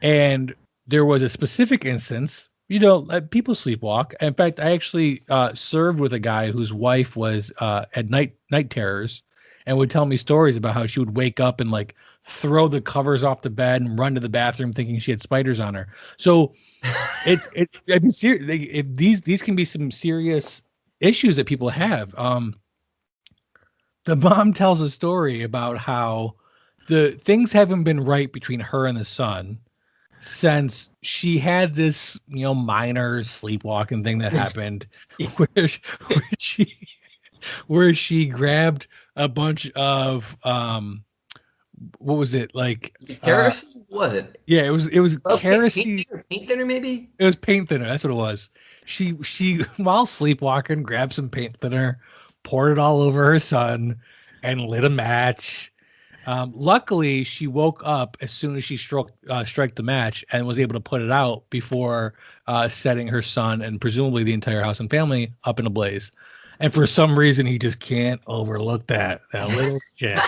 And there was a specific instance, people sleepwalk. In fact, I actually served with a guy whose wife was had night terrors and would tell me stories about how she would wake up and like throw the covers off the bed and run to the bathroom thinking she had spiders on her. So it's I mean, these can be some serious issues that people have. The mom tells a story about how the things haven't been right between her and the son since she had this, minor sleepwalking thing that happened where she grabbed a bunch of what was it like? Kerosene? Was it? Yeah, it was kerosene. Paint thinner, maybe. It was paint thinner. That's what it was. She while sleepwalking grabbed some paint thinner, poured it all over her son, and lit a match. Luckily, she woke up as soon as she struck the match and was able to put it out before setting her son and presumably the entire house and family up in a blaze. And for some reason, he just can't overlook that little shit.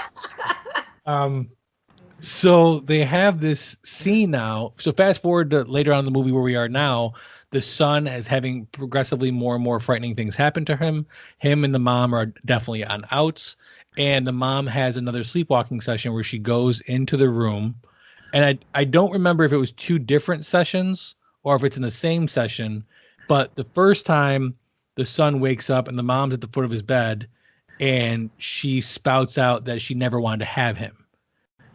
So they have this scene now. So fast forward to later on in the movie where we are now. The son is having progressively more and more frightening things happen to him. Him and the mom are definitely on outs. And the mom has another sleepwalking session where she goes into the room. And I don't remember if it was two different sessions or if it's in the same session. But the first time the son wakes up and the mom's at the foot of his bed and she spouts out that she never wanted to have him.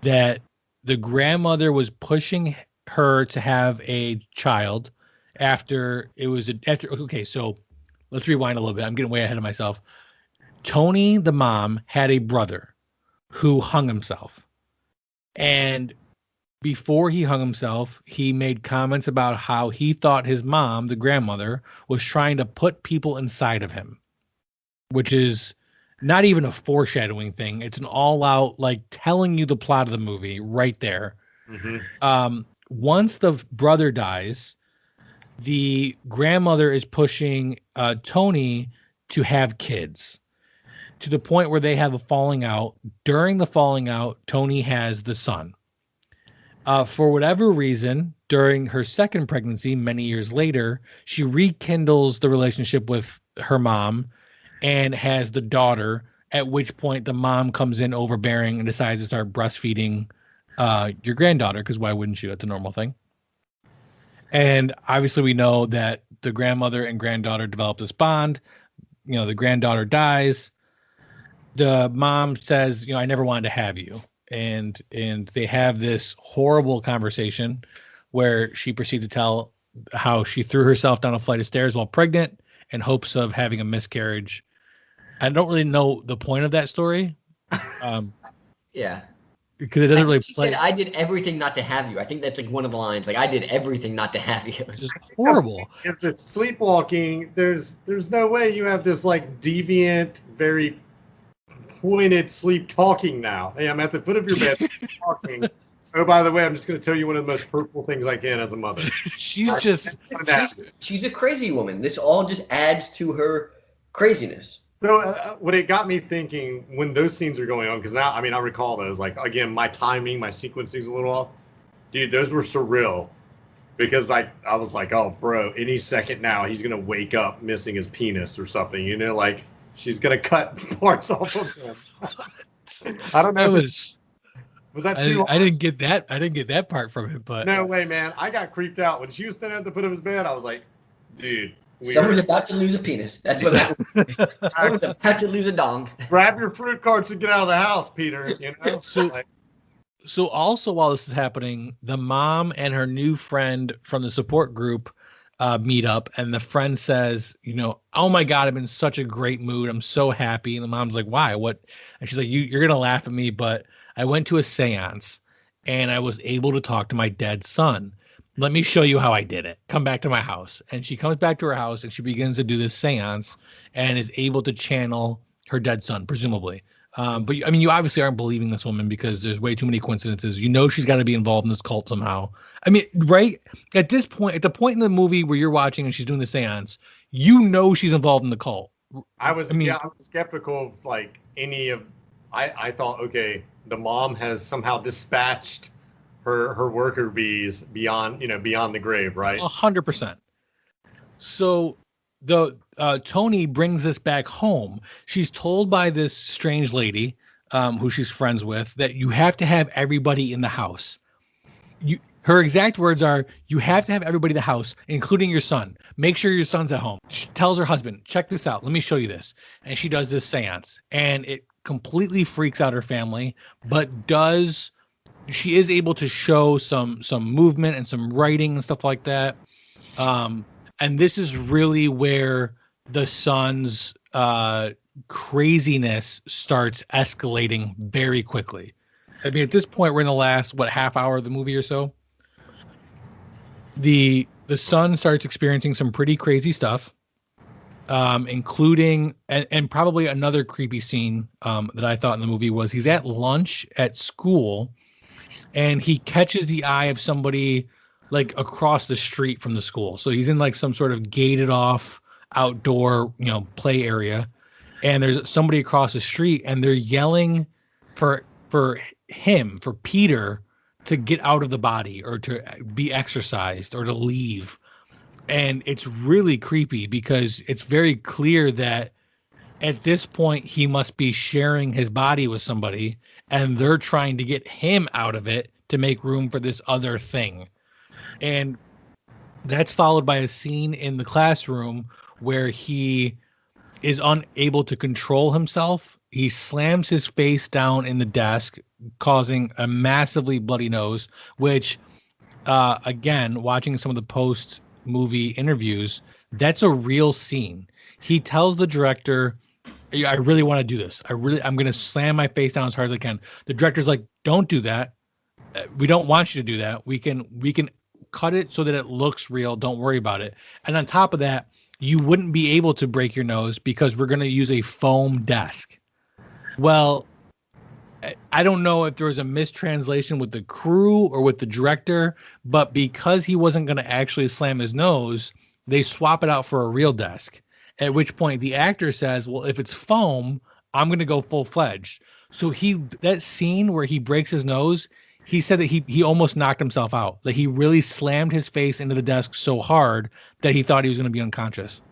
That the grandmother was pushing her to have a child okay, so let's rewind a little bit. I'm getting way ahead of myself. Toni, the mom, had a brother who hung himself. And before he hung himself, he made comments about how he thought his mom, the grandmother, was trying to put people inside of him, which is not even a foreshadowing thing. It's an all-out, like, telling you the plot of the movie right there. Mm-hmm. Once the brother dies, the grandmother is pushing Toni to have kids to the point where they have a falling out. During the falling out, Toni has the son. For whatever reason, during her second pregnancy, many years later, she rekindles the relationship with her mom and has the daughter, at which point the mom comes in overbearing and decides to start breastfeeding your granddaughter, because why wouldn't you? That's a normal thing. And obviously we know that the grandmother and granddaughter develop this bond. You know, the granddaughter dies. The mom says, you know, I never wanted to have you. And they have this horrible conversation where she proceeds to tell how she threw herself down a flight of stairs while pregnant in hopes of having a miscarriage. I don't really know the point of that story. Yeah. Because it doesn't really play. She said, I did everything not to have you. I think that's like one of the lines. Like, I did everything not to have you. It's just horrible. If it's sleepwalking, there's no way you have this like deviant, very pointed sleep talking now. Hey, I'm at the foot of your bed talking. Oh, by the way, I'm just going to tell you one of the most hurtful things I can as a mother. she's a crazy woman. This all just adds to her craziness. So what it got me thinking when those scenes are going on, because now, I mean, I recall those, like, again, my timing, my sequencing is a little off. Dude, those were surreal. Because, like, I was like, oh, bro, any second now, he's going to wake up missing his penis or something. You know, like, she's going to cut parts off of him. I don't know. Was that too I didn't get that. I didn't get that part from him, but. No way, man. I got creeped out. When she was standing at the foot of his bed, I was like, dude. Someone's about to lose a penis. That's what happened. Someone's about to lose a dong. Grab your fruit carts and get out of the house, Peter. You know. So also while this is happening, the mom and her new friend from the support group meet up, and the friend says, you know, oh my God, I'm in such a great mood. I'm so happy. And the mom's like, why? What? And she's like, you're going to laugh at me, but I went to a seance and I was able to talk to my dead son. Let me show you how I did it. Come back to my house. And she comes back to her house and she begins to do this seance and is able to channel her dead son, presumably. But I mean, you obviously aren't believing this woman because there's way too many coincidences. You know she's got to be involved in this cult somehow. I mean, right? At this point, at the point in the movie where you're watching and she's doing the seance, you know she's involved in the cult. I was skeptical of like any of. I thought, okay, the mom has somehow dispatched her worker bees beyond the grave, right? 100%. So the Toni brings this back home. She's told by this strange lady who she's friends with that you have to have everybody in the house. Her exact words are, you have to have everybody in the house, including your son. Make sure your son's at home. She tells her husband, check this out. Let me show you this. And she does this seance. And it completely freaks out her family, but she is able to show some movement and some writing and stuff like that. And this is really where the son's craziness starts escalating very quickly. I mean, at this point, we're in the last, half hour of the movie or so. The son starts experiencing some pretty crazy stuff, including, and probably another creepy scene that I thought in the movie was he's at lunch at school, and he catches the eye of somebody like across the street from the school. So he's in like some sort of gated off outdoor, play area, and there's somebody across the street, and they're yelling for Peter to get out of the body or to be exorcised or to leave. And it's really creepy because it's very clear that at this point he must be sharing his body with somebody, and they're trying to get him out of it to make room for this other thing. And that's followed by a scene in the classroom where he is unable to control himself. He slams his face down in the desk, causing a massively bloody nose, which, again, watching some of the post-movie interviews, that's a real scene. He tells the director, I really want to do this. I'm going to slam my face down as hard as I can. The director's like, don't do that. We don't want you to do that. We can cut it so that it looks real. Don't worry about it. And on top of that, you wouldn't be able to break your nose because we're going to use a foam desk. Well, I don't know if there was a mistranslation with the crew or with the director, but because he wasn't going to actually slam his nose, they swap it out for a real desk. At which point the actor says, well, if it's foam, I'm going to go full-fledged. So that scene where he breaks his nose, he said that he almost knocked himself out. Like he really slammed his face into the desk so hard that he thought he was going to be unconscious,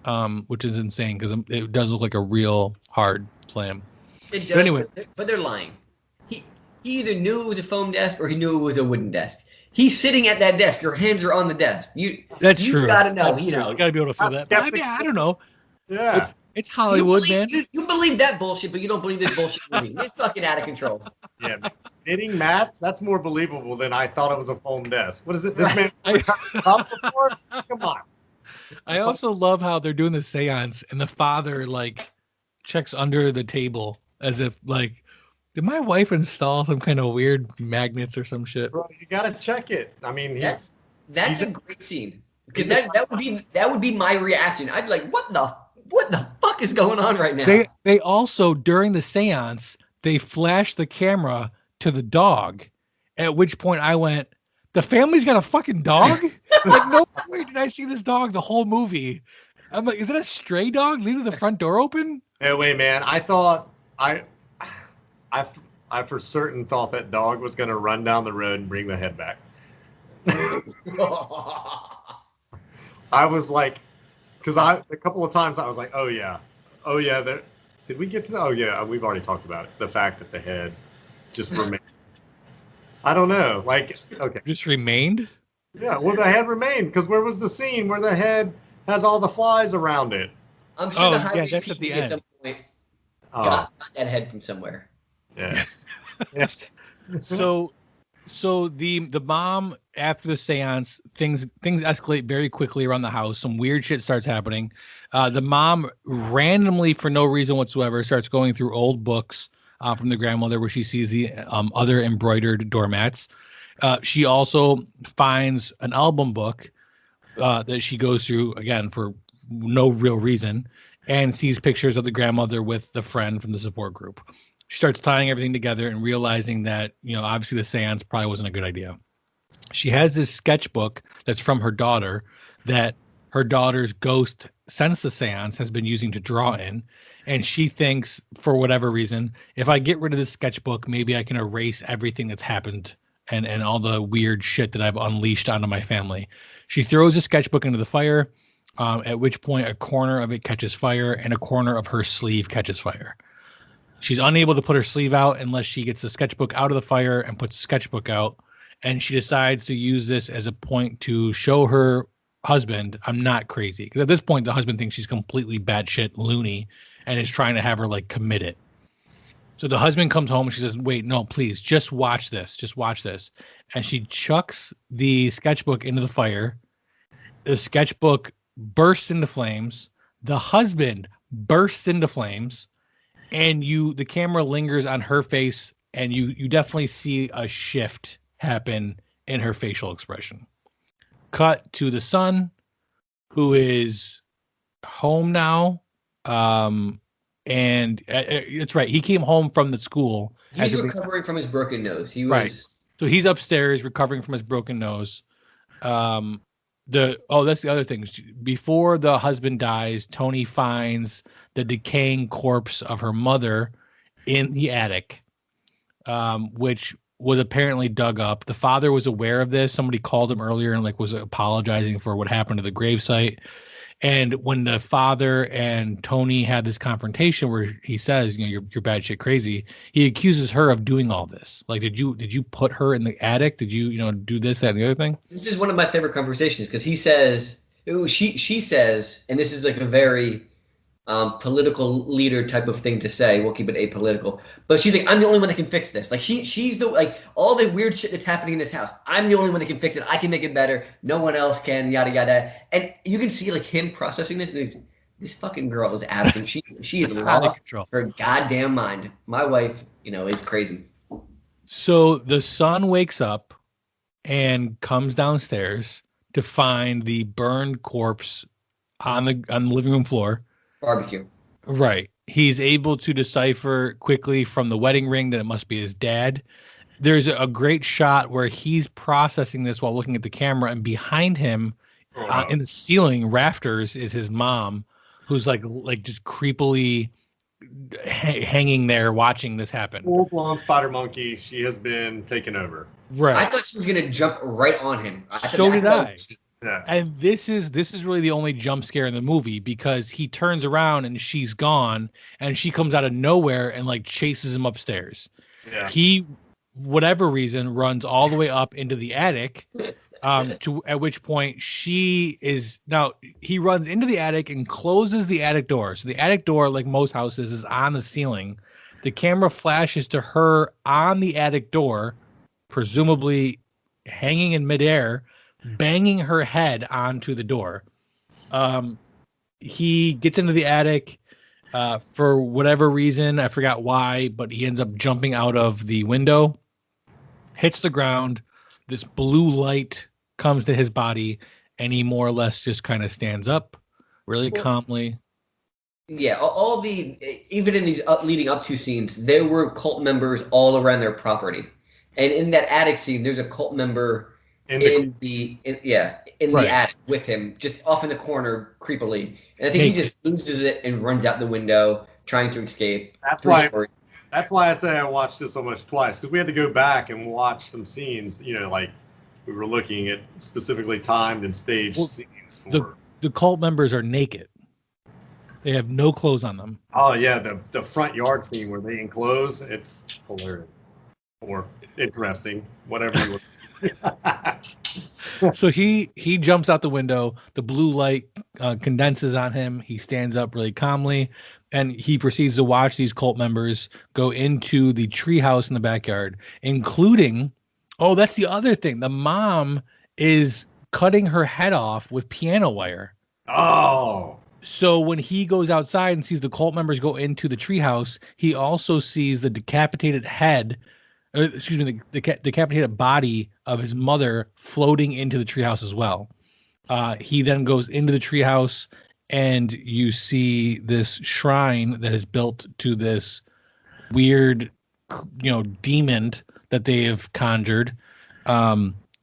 which is insane because it does look like a real hard slam. It does, but anyway, but they're lying. He either knew it was a foam desk or he knew it was a wooden desk. He's sitting at that desk. Your hands are on the desk. That's true. You gotta know. You gotta be able to feel that. I mean, I don't know. Yeah. It's Hollywood, man. You believe that bullshit, but you don't believe this bullshit movie. It's fucking out of control. Yeah. Knitting mats, that's more believable than I thought it was a foam desk. What is it? This man before? Come on. I also love how they're doing the seance and the father like checks under the table as if like, did my wife install some kind of weird magnets or some shit? Bro, you gotta check it. I mean, that's a great scene. Because that would be my reaction. I'd be like, what the fuck is going on right now? They also, during the seance, they flash the camera to the dog, at which point I went, the family's got a fucking dog? Like, no way did I see this dog the whole movie. I'm like, is that a stray dog leaving the front door open? Hey, wait, man. I thought, I for certain thought that dog was going to run down the road and bring the head back. I was like, because a couple of times I was like, oh yeah, did we get to oh yeah, we've already talked about it. The fact that the head just remained. I don't know, like, okay. Just remained? Yeah, well, the head remained, because where was the scene where the head has all the flies around it? I'm sure the that's at the end. At some point got that head from somewhere. Yeah. Yes. So the mom, after the seance, things escalate very quickly around the house. Some weird shit starts happening. The mom randomly, for no reason whatsoever, starts going through old books from the grandmother where she sees the other embroidered doormats. She also finds an album book that she goes through, again, for no real reason, and sees pictures of the grandmother with the friend from the support group. She starts tying everything together and realizing that, obviously the seance probably wasn't a good idea. She has this sketchbook that's from her daughter that her daughter's ghost, since the seance, has been using to draw in. And she thinks, for whatever reason, if I get rid of this sketchbook, maybe I can erase everything that's happened and all the weird shit that I've unleashed onto my family. She throws the sketchbook into the fire, at which point a corner of it catches fire and a corner of her sleeve catches fire. She's unable to put her sleeve out unless she gets the sketchbook out of the fire and puts the sketchbook out. And she decides to use this as a point to show her husband, I'm not crazy. Because at this point, the husband thinks she's completely batshit loony and is trying to have her like commit it. So the husband comes home and she says, wait, no, please, just watch this. Just watch this. And she chucks the sketchbook into the fire. The sketchbook bursts into flames. The husband bursts into flames. And the camera lingers on her face and you definitely see a shift happen in her facial expression. Cut to the son, who is home now, and it's right. He came home from the school. He's recovering from his broken nose. He was right. So he's upstairs recovering from his broken nose. That's the other thing. Before the husband dies, Toni finds the decaying corpse of her mother in the attic, which was apparently dug up. The father was aware of this. Somebody called him earlier and was apologizing for what happened to the gravesite. And when the father and Toni had this confrontation where he says, you're batshit crazy, he accuses her of doing all this. Did you put her in the attic? Did you, do this, that, and the other thing? This is one of my favorite conversations because he says, she says, and this is a very political leader type of thing to say. We'll keep it apolitical. But she's like, I'm the only one that can fix this. She's the all the weird shit that's happening in this house. I'm the only one that can fix it. I can make it better. No one else can. Yada yada. And you can see him processing this. This fucking girl is out of control. She is lost her goddamn mind. My wife, is crazy. So the son wakes up and comes downstairs to find the burned corpse on the living room floor. Barbecue. Right. He's able to decipher quickly from the wedding ring that it must be his dad. There's a great shot where he's processing this while looking at the camera, and behind him in the ceiling rafters is his mom, who's like just creepily hanging there watching this happen. Full-blown spider monkey. She has been taken over. Right. I thought she was gonna jump right on him. So did I. Yeah. And this is really the only jump scare in the movie, because he turns around and she's gone, and she comes out of nowhere and chases him upstairs. Yeah. He, whatever reason, runs all the way up into the attic. At which point he runs into the attic and closes the attic door. So the attic door, like most houses, is on the ceiling. The camera flashes to her on the attic door, presumably hanging in midair, banging her head onto the door. He gets into the attic for whatever reason. I forgot why, but he ends up jumping out of the window, hits the ground. This blue light comes to his body, and he more or less just kind of stands up really calmly. Yeah, even in these leading up to scenes, there were cult members all around their property. And in that attic scene, there's a cult member in the attic with him, just off in the corner, creepily. And I think he just loses it and runs out the window, trying to escape. That's why I say I watched this almost twice, because we had to go back and watch some scenes. We were looking at specifically timed and staged scenes. The cult members are naked. They have no clothes on them. Oh yeah, the front yard scene where they enclose, it's hilarious or interesting, whatever you want. So he jumps out the window. The blue light condenses on him. He stands up really calmly, and he proceeds to watch these cult members go into the treehouse in the backyard, including, that's the other thing. The mom is cutting her head off with piano wire. Oh. So when he goes outside and sees the cult members go into the treehouse, he also sees the decapitated head. The decapitated body of his mother floating into the treehouse as well. He then goes into the treehouse, and you see this shrine that is built to this weird, demon that they have conjured,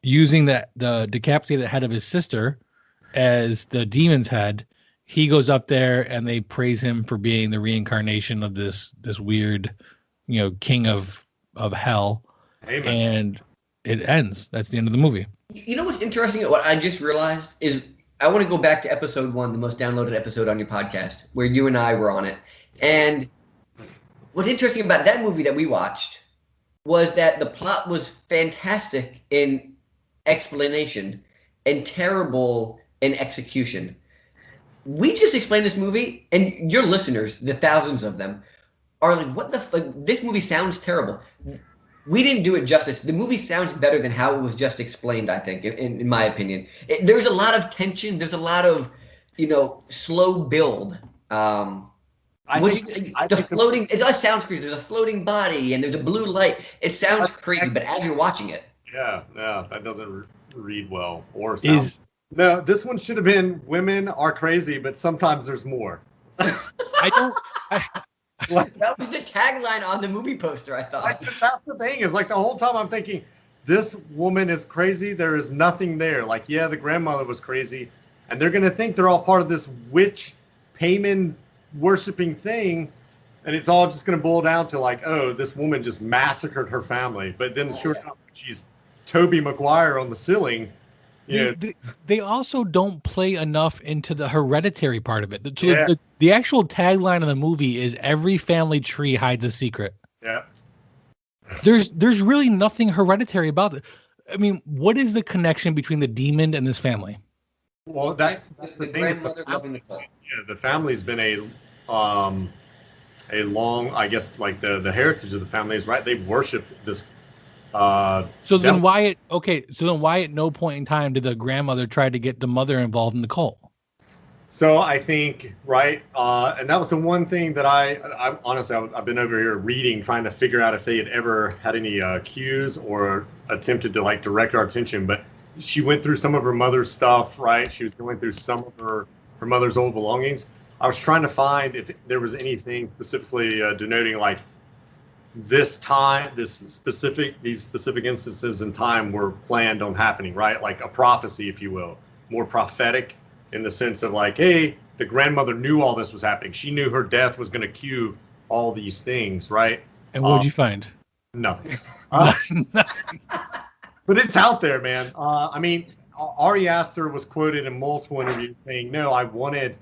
using the decapitated head of his sister as the demon's head. He goes up there, and they praise him for being the reincarnation of this weird, king of hell. Amen. And it ends. That's the end of the movie. You know what's interesting? What I just realized is I want to go back to episode 1, the most downloaded episode on your podcast, where you and I were on it. And what's interesting about that movie that we watched was that the plot was fantastic in explanation and terrible in execution. We just explained this movie, and your listeners, the thousands of them, are like, what the fuck? This movie sounds terrible. We didn't do it justice. The movie sounds better than how it was just explained, I think, in my opinion. There's a lot of tension. There's a lot of, slow build. I The floating. It does sound crazy. There's a floating body and there's a blue light. It sounds crazy, but as you're watching it, yeah, that doesn't read well or sound. No, this one should have been women are crazy, but sometimes there's more. That was the tagline on the movie poster, I thought. That's the thing, is like the whole time I'm thinking, this woman is crazy. There is nothing there. Like, yeah, the grandmother was crazy. And they're going to think they're all part of this witch payment worshiping thing. And it's all just going to boil down to like, oh, this woman just massacred her family. But then sure enough, she's Tobey Maguire on the ceiling. They also don't play enough into the hereditary part of it. The actual tagline of the movie is every family tree hides a secret. Yeah. There's really nothing hereditary about it. I mean, what is the connection between the demon and this family? Well, that's the grandmother loving the cult. Yeah, the family's been a long, I guess, like the heritage of the family is right. They've worshipped this. So then why at no point in time did the grandmother try to get the mother involved in the cult? So I think, right, and that was the one thing that I honestly, I've been over here reading, trying to figure out if they had ever had any cues or attempted to like direct our attention. But she went through some of her mother's stuff, right? She was going through some of her mother's old belongings. I was trying to find if there was anything specifically denoting like this time, these specific instances in time were planned on happening, right? Like a prophecy, if you will, more prophetic in the sense of like, hey, the grandmother knew all this was happening. She knew her death was going to cue all these things, right? And what did you find? Nothing. But it's out there, man. I mean, Ari Aster was quoted in multiple interviews saying, no, I wanted,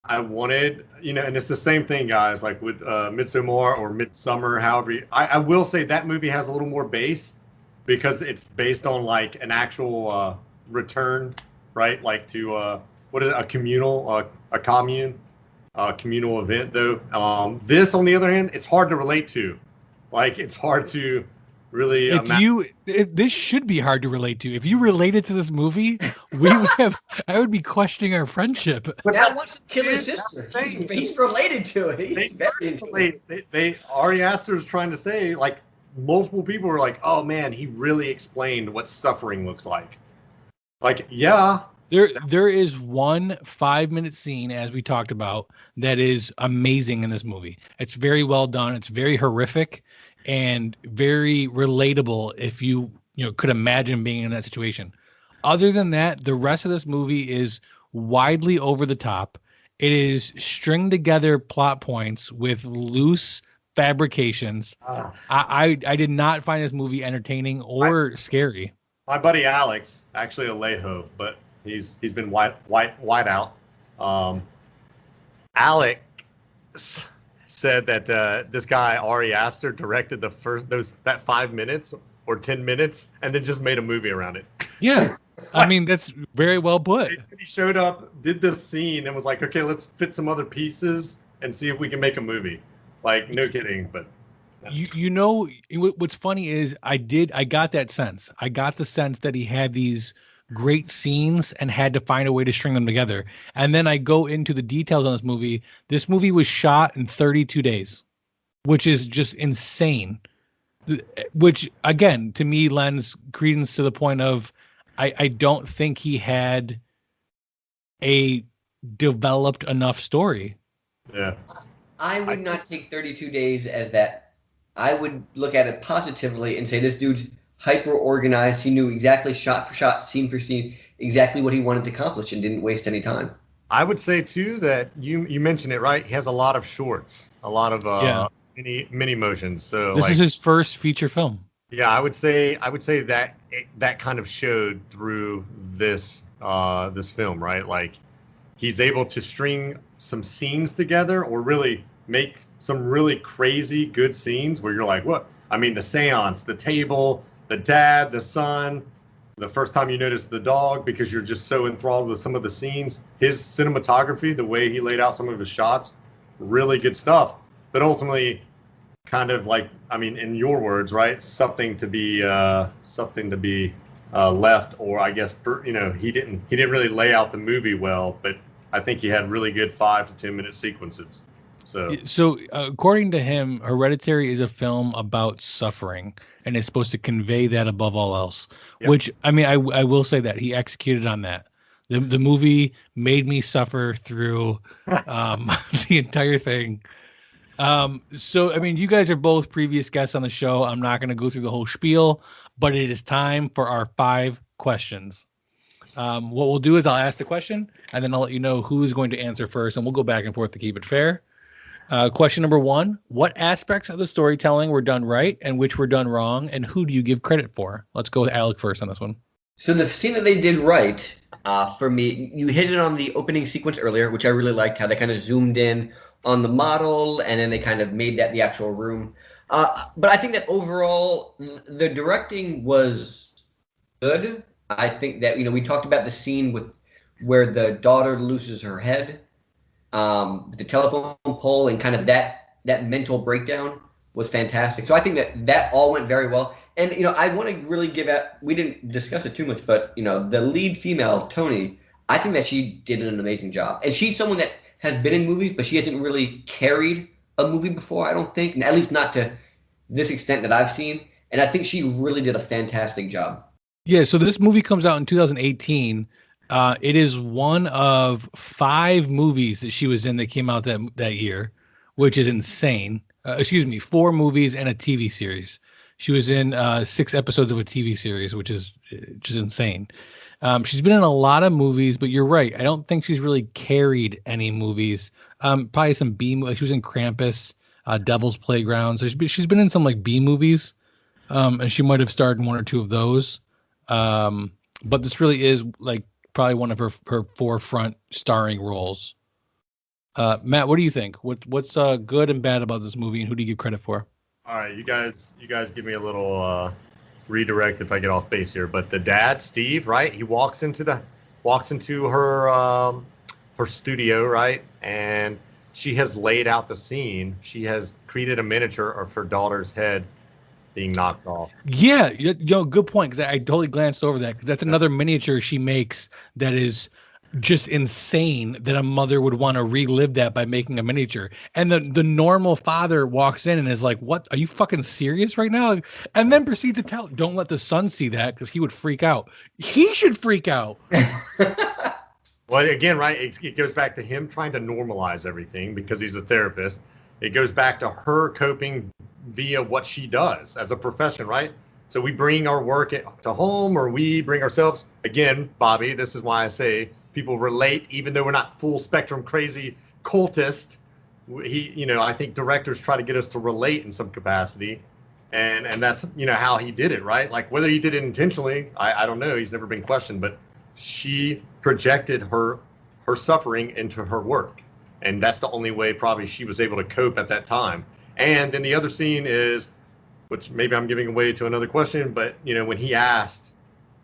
and it's the same thing, guys, like with Midsommar or Midsummer, however. I will say that movie has a little more base because it's based on like an actual return, right? Like to, what is it, a communal event, though. This, on the other hand, it's hard to relate to. Like, it's hard to really... this should be hard to relate to. If you related to this movie, I would be questioning our friendship. But that wants to kill his sister. He's related to it. He's very into it. Ari Aster is trying to say, like, multiple people were like, oh man, he really explained what suffering looks like. Like, yeah. There is one 5-minute scene, as we talked about, that is amazing in this movie. It's very well done. It's very horrific and very relatable if you could imagine being in that situation. Other than that, the rest of this movie is widely over the top. It is stringed together plot points with loose fabrications. I did not find this movie entertaining or scary. My buddy Alex, actually Alejo, but he's been white out. Alec said that this guy Ari Aster directed that 5 minutes or 10 minutes and then just made a movie around it. Yeah, I mean that's very well put. He showed up, did this scene, and was like, "Okay, let's fit some other pieces and see if we can make a movie." Like, no kidding, but. What's funny is I got that sense. I got the sense that he had these great scenes and had to find a way to string them together. And then I go into the details on this movie. This movie was shot in 32 days, which is just insane. Which, again, to me lends credence to the point of I don't think he had a developed enough story. Yeah. I would not take 32 days as that. I would look at it positively and say this dude's hyper organized. He knew exactly shot for shot, scene for scene, exactly what he wanted to accomplish and didn't waste any time. I would say too that you mentioned it, right? He has a lot of shorts, a lot of mini motions. So this is his first feature film. Yeah, I would say that that kind of showed through this film, right? Like he's able to string some scenes together or really make some really crazy good scenes where you're like, what? I mean, the seance, the table, the dad, the son, the first time you notice the dog because you're just so enthralled with some of the scenes. His cinematography, the way he laid out some of his shots, really good stuff. But ultimately, kind of like, I mean, in your words, right? Something to be left, or I guess he didn't really lay out the movie well, but I think he had really good 5 to 10 minute sequences. So according to him, Hereditary is a film about suffering, and it's supposed to convey that above all else. Yep. Which, I mean, I will say that he executed on that. The movie made me suffer through the entire thing. So, I mean, you guys are both previous guests on the show. I'm not going to go through the whole spiel, but it is time for our 5 questions. What we'll do is I'll ask the question, and then I'll let you know who is going to answer first, and we'll go back and forth to keep it fair. Question number 1, what aspects of the storytelling were done right and which were done wrong, and who do you give credit for? Let's go with Alec first on this one. So the scene that they did right, for me, you hit it on the opening sequence earlier, which I really liked, how they kind of zoomed in on the model, and then they kind of made that the actual room. But I think that overall, the directing was good. I think that, we talked about the scene where the daughter loses her head, the telephone pole, and kind of that mental breakdown was fantastic. So I think that all went very well. And, I want to really give out, we didn't discuss it too much, but, the lead female, Toni, I think that she did an amazing job. And she's someone that has been in movies, but she hasn't really carried a movie before, I don't think, at least not to this extent that I've seen. And I think she really did a fantastic job. Yeah, so this movie comes out in 2018. It is one of 5 movies that she was in that came out that year, which is insane. 4 movies and a TV series. She was in 6 episodes of a TV series, which is just insane. She's been in a lot of movies, but you're right. I don't think she's really carried any movies. Probably some B movies. She was in Krampus, Devil's Playground. So she's been in some like B movies, and she might have starred in 1 or 2 of those. But this really is like probably one of her forefront starring roles. Matt, what do you think? What's good and bad about this movie, and who do you give credit for? All right, you guys give me a little redirect if I get off base here. But the dad, Steve, right? He walks into her studio, right? And she has laid out the scene. She has created a miniature of her daughter's head being knocked off. Yeah, good point, because I totally glanced over that, because that's another miniature she makes that is just insane, that a mother would want to relive that by making a miniature. And the normal father walks in and is like, what, are you fucking serious right now? And then proceeds to tell, don't let the son see that, because he would freak out. He should freak out. Well, again, right, it goes back to him trying to normalize everything because he's a therapist. It goes back to her coping via what she does as a profession, right? So we bring our work to home, or we bring ourselves, again, Bobby, this is why I say people relate, even though we're not full spectrum crazy cultist. I think directors try to get us to relate in some capacity. And that's, how he did it, right? Like whether he did it intentionally, I don't know. He's never been questioned, but she projected her suffering into her work. And that's the only way probably she was able to cope at that time. And then the other scene is, which maybe I'm giving away to another question, but, when he asked,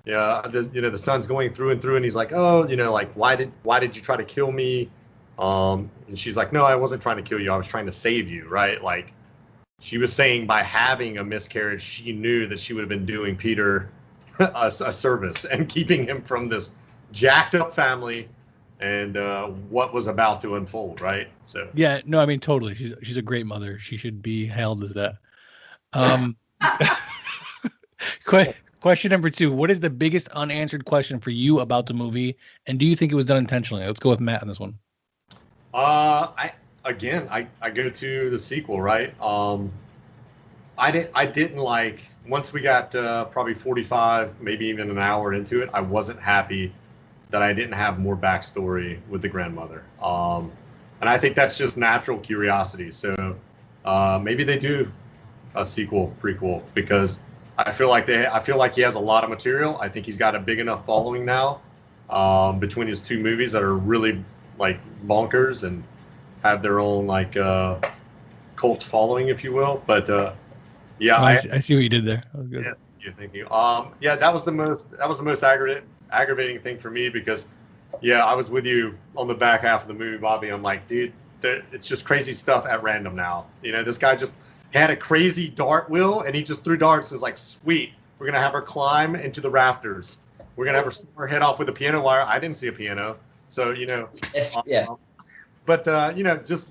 the son's going through and through, and he's like, oh, like, why did you try to kill me? And she's like, no, I wasn't trying to kill you. I was trying to save you, right? Like, she was saying by having a miscarriage, she knew that she would have been doing Peter a service and keeping him from this jacked up family and what was about to unfold, right? So yeah, no, I mean, totally. She's a great mother. She should be hailed as that. Question number 2. What is the biggest unanswered question for you about the movie, and do you think it was done intentionally? Let's go with Matt on this one. I go to the sequel, right? I didn't like, once we got probably 45, maybe even an hour into it, I wasn't happy that I didn't have more backstory with the grandmother. And I think that's just natural curiosity. So maybe they do a sequel, prequel, because I feel like he has a lot of material. I think he's got a big enough following now between his 2 movies that are really like bonkers and have their own like cult following, if you will. But yeah, I see what you did there. That was good. Yeah, thank you. Yeah, that was the most aggravating thing for me, because I was with you on the back half of the movie, Bobby. I'm like, dude, it's just crazy stuff at random now. This guy just had a crazy dart wheel, and he just threw darts. It was like, sweet, we're gonna have her climb into the rafters. We're gonna have her snip her head off with a piano wire. I didn't see a piano, so yeah. But just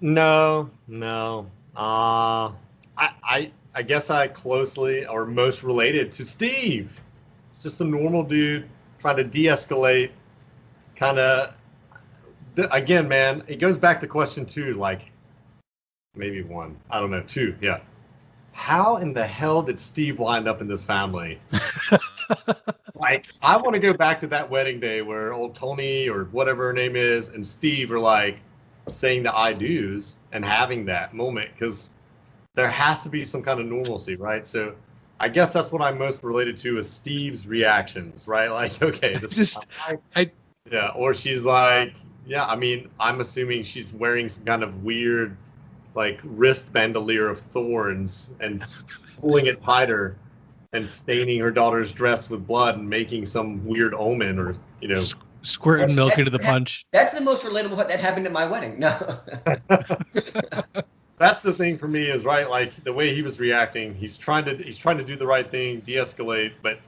No. I guess I closely or most related to Steve. It's just a normal dude trying to de-escalate. Kind of. Again, man, it goes back to question 2. Like, maybe 1. I don't know. 2. Yeah. How in the hell did Steve wind up in this family? Like, I want to go back to that wedding day where old Toni or whatever her name is and Steve are like saying the I do's and having that moment, because there has to be some kind of normalcy, right? So I guess that's what I'm most related to is Steve's reactions, right? Like, okay, this Just, yeah, or she's like, yeah, I mean, I'm assuming she's wearing some kind of weird, like, wrist bandolier of thorns and pulling it tighter and staining her daughter's dress with blood and making some weird omen, or, you know. Squirting milk into the punch. That's the most relatable part that happened at my wedding. No. That's the thing for me is, right, like, the way he was reacting, he's trying to do the right thing, de-escalate, but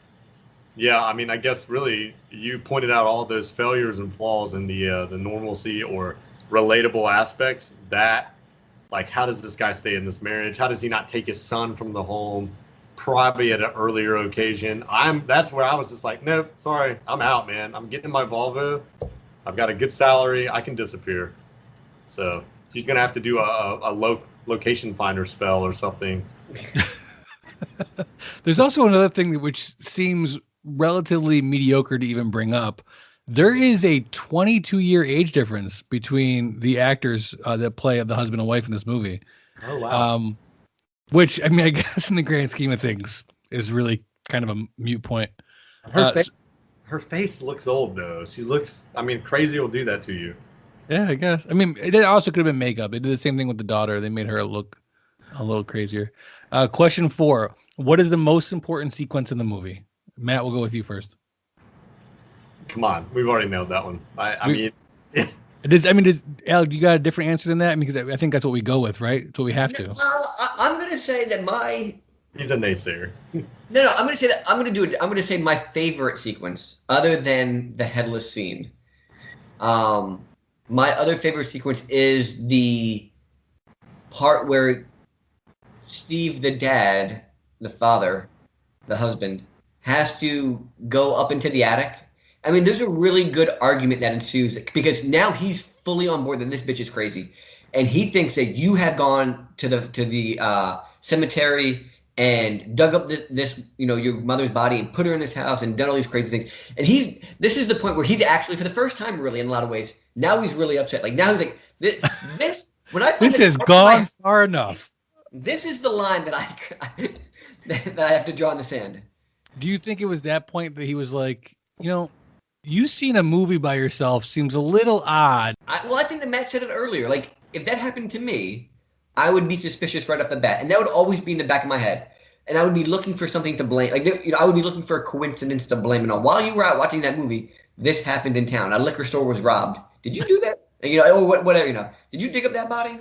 yeah, I mean, I guess really you pointed out all those failures and flaws in the normalcy or relatable aspects. That, like, how does this guy stay in this marriage? How does he not take his son from the home, probably at an earlier occasion? That's where I was just like, nope, sorry, I'm out, man. I'm getting in my Volvo. I've got a good salary. I can disappear. So he's gonna have to do a location finder spell or something. There's also another thing which seems relatively mediocre to even bring up. There is a 22-year age difference between the actors that play the husband and wife in this movie. Oh, wow. Which, I mean, I guess in the grand scheme of things is really kind of a moot point. Her face looks old, though. She looks, I mean, crazy will do that to you. Yeah, I guess. I mean, it also could have been makeup. They did the same thing with the daughter. They made her look a little crazier. Question 4. What is the most important sequence in the movie? Matt, we'll go with you first. Come on. We've already nailed that one. I mean... Does Alec, you got a different answer than that? Because I think that's what we go with, right? That's what we have to. I'm going to say that He's a naysayer. No, I'm going to say that I'm going to say my favorite sequence, other than the headless scene. My other favorite sequence is the part where Steve, the dad, the father, the husband, has to go up into the attic. I mean, there's a really good argument that ensues because now he's fully on board that this bitch is crazy, and he thinks that you have gone to the cemetery and dug up this your mother's body and put her in this house and done all these crazy things. And this is the point where he's actually, for the first time, really in a lot of ways, now he's really upset. Like now he's like this when I this has gone far enough. This is the line that that I have to draw in the sand. Do you think it was that point that he was like, you seen a movie by yourself seems a little odd? I think that Matt said it earlier. Like, if that happened to me, I would be suspicious right off the bat. And that would always be in the back of my head. And I would be looking for something to blame. Like, I would be looking for a coincidence to blame it on. While you were out watching that movie, this happened in town. A liquor store was robbed. Did you do that? Or whatever, Did you dig up that body?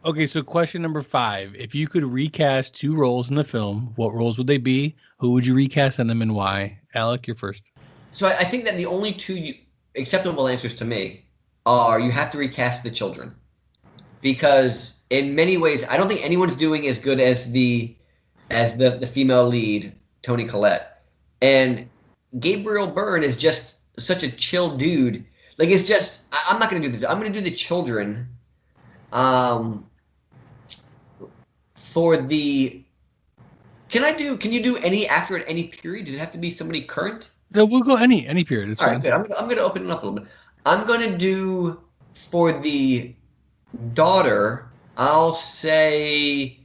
Okay, so question number 5. If you could recast 2 roles in the film, what roles would they be? Who would you recast in them and why? Alec, you're first. So I think that the only 2 acceptable answers to me are you have to recast the children. Because in many ways, I don't think anyone's doing as good as the female lead, Toni Collette. And Gabriel Byrne is just such a chill dude. Like, it's just, I'm not going to do this. I'm going to do the children. Can you do any actor at any period? Does it have to be somebody current? No, we'll go any period. It's all fine. Right, good. I'm going to open it up a little bit. I'm going to do, for the daughter, I'll say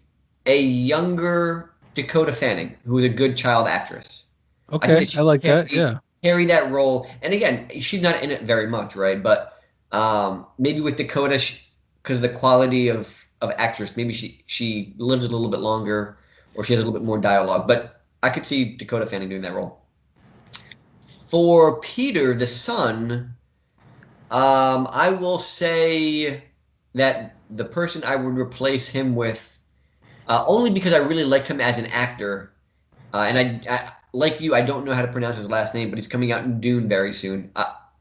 a younger Dakota Fanning, who is a good child actress. Okay, I like that. Yeah. Carry that role. And again, she's not in it very much, right? But maybe with Dakota, because of the quality of actress, maybe she lives a little bit longer, or she has a little bit more dialogue. But I could see Dakota Fanning doing that role. For Peter, the son, I will say that the person I would replace him with, only because I really like him as an actor, and I like you, I don't know how to pronounce his last name, but he's coming out in Dune very soon.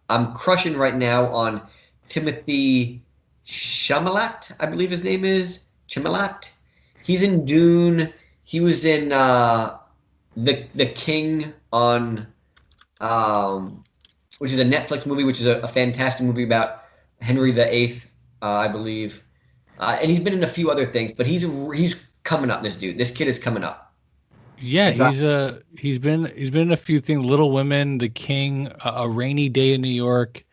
I'm crushing right now on Timothy Chalamet, I believe his name is Chalamet. He's in Dune. He was in the King on, which is a Netflix movie, which is a fantastic movie about Henry VIII, I believe. And he's been in a few other things, but he's coming up. This kid is coming up. Yeah, he's been in a few things. Little Women, The King, A Rainy Day in New York.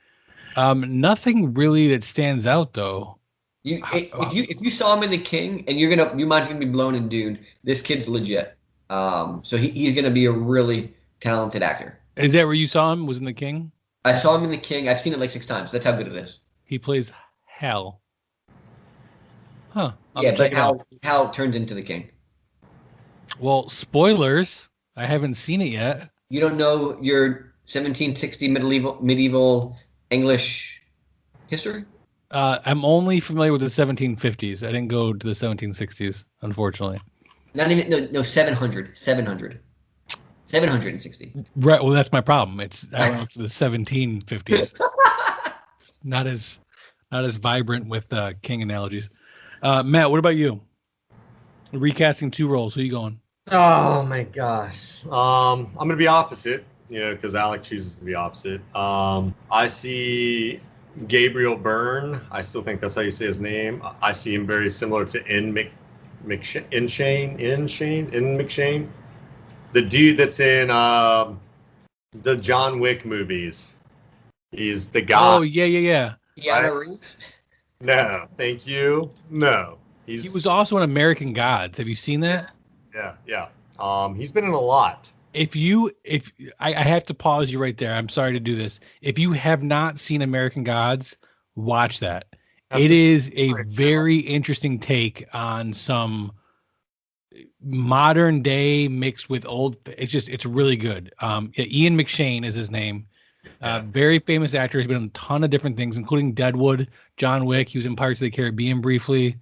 Nothing really that stands out though. If you saw him in The King and your mind's gonna be blown in Dune, this kid's legit. So he's gonna be a really talented actor. Is that where you saw him? Was in The King? I saw him in The King. I've seen it like 6 times. That's how good it is. He plays Hal. Huh. But Hal turns into The King. Well, spoilers. I haven't seen it yet. You don't know your 1760 medieval English history? I'm only familiar with the 1750s. I didn't go to the 1760s, unfortunately. Not even no 760. Right. Well, that's my problem. I went to the 1750s. not as vibrant with King analogies. Matt, what about you? Recasting 2 roles. Who are you going? Oh my gosh. I'm gonna be opposite, because Alec chooses to be opposite. I see Gabriel Byrne. I still think that's how you say his name. I see him very similar to Mcshane. The dude that's in the John Wick movies. He's the guy. Oh yeah. Keanu Reeves? No, thank you. No. He was also in American Gods. Have you seen that? Yeah. He's been in a lot. I have to pause you right there. I'm sorry to do this. If you have not seen American Gods, watch that. It is a very interesting take on some modern day mixed with old. It's really good. Ian Mcshane is his name. Very famous actor. He's been in a ton of different things, including Deadwood, John Wick. He was in Pirates of the Caribbean briefly.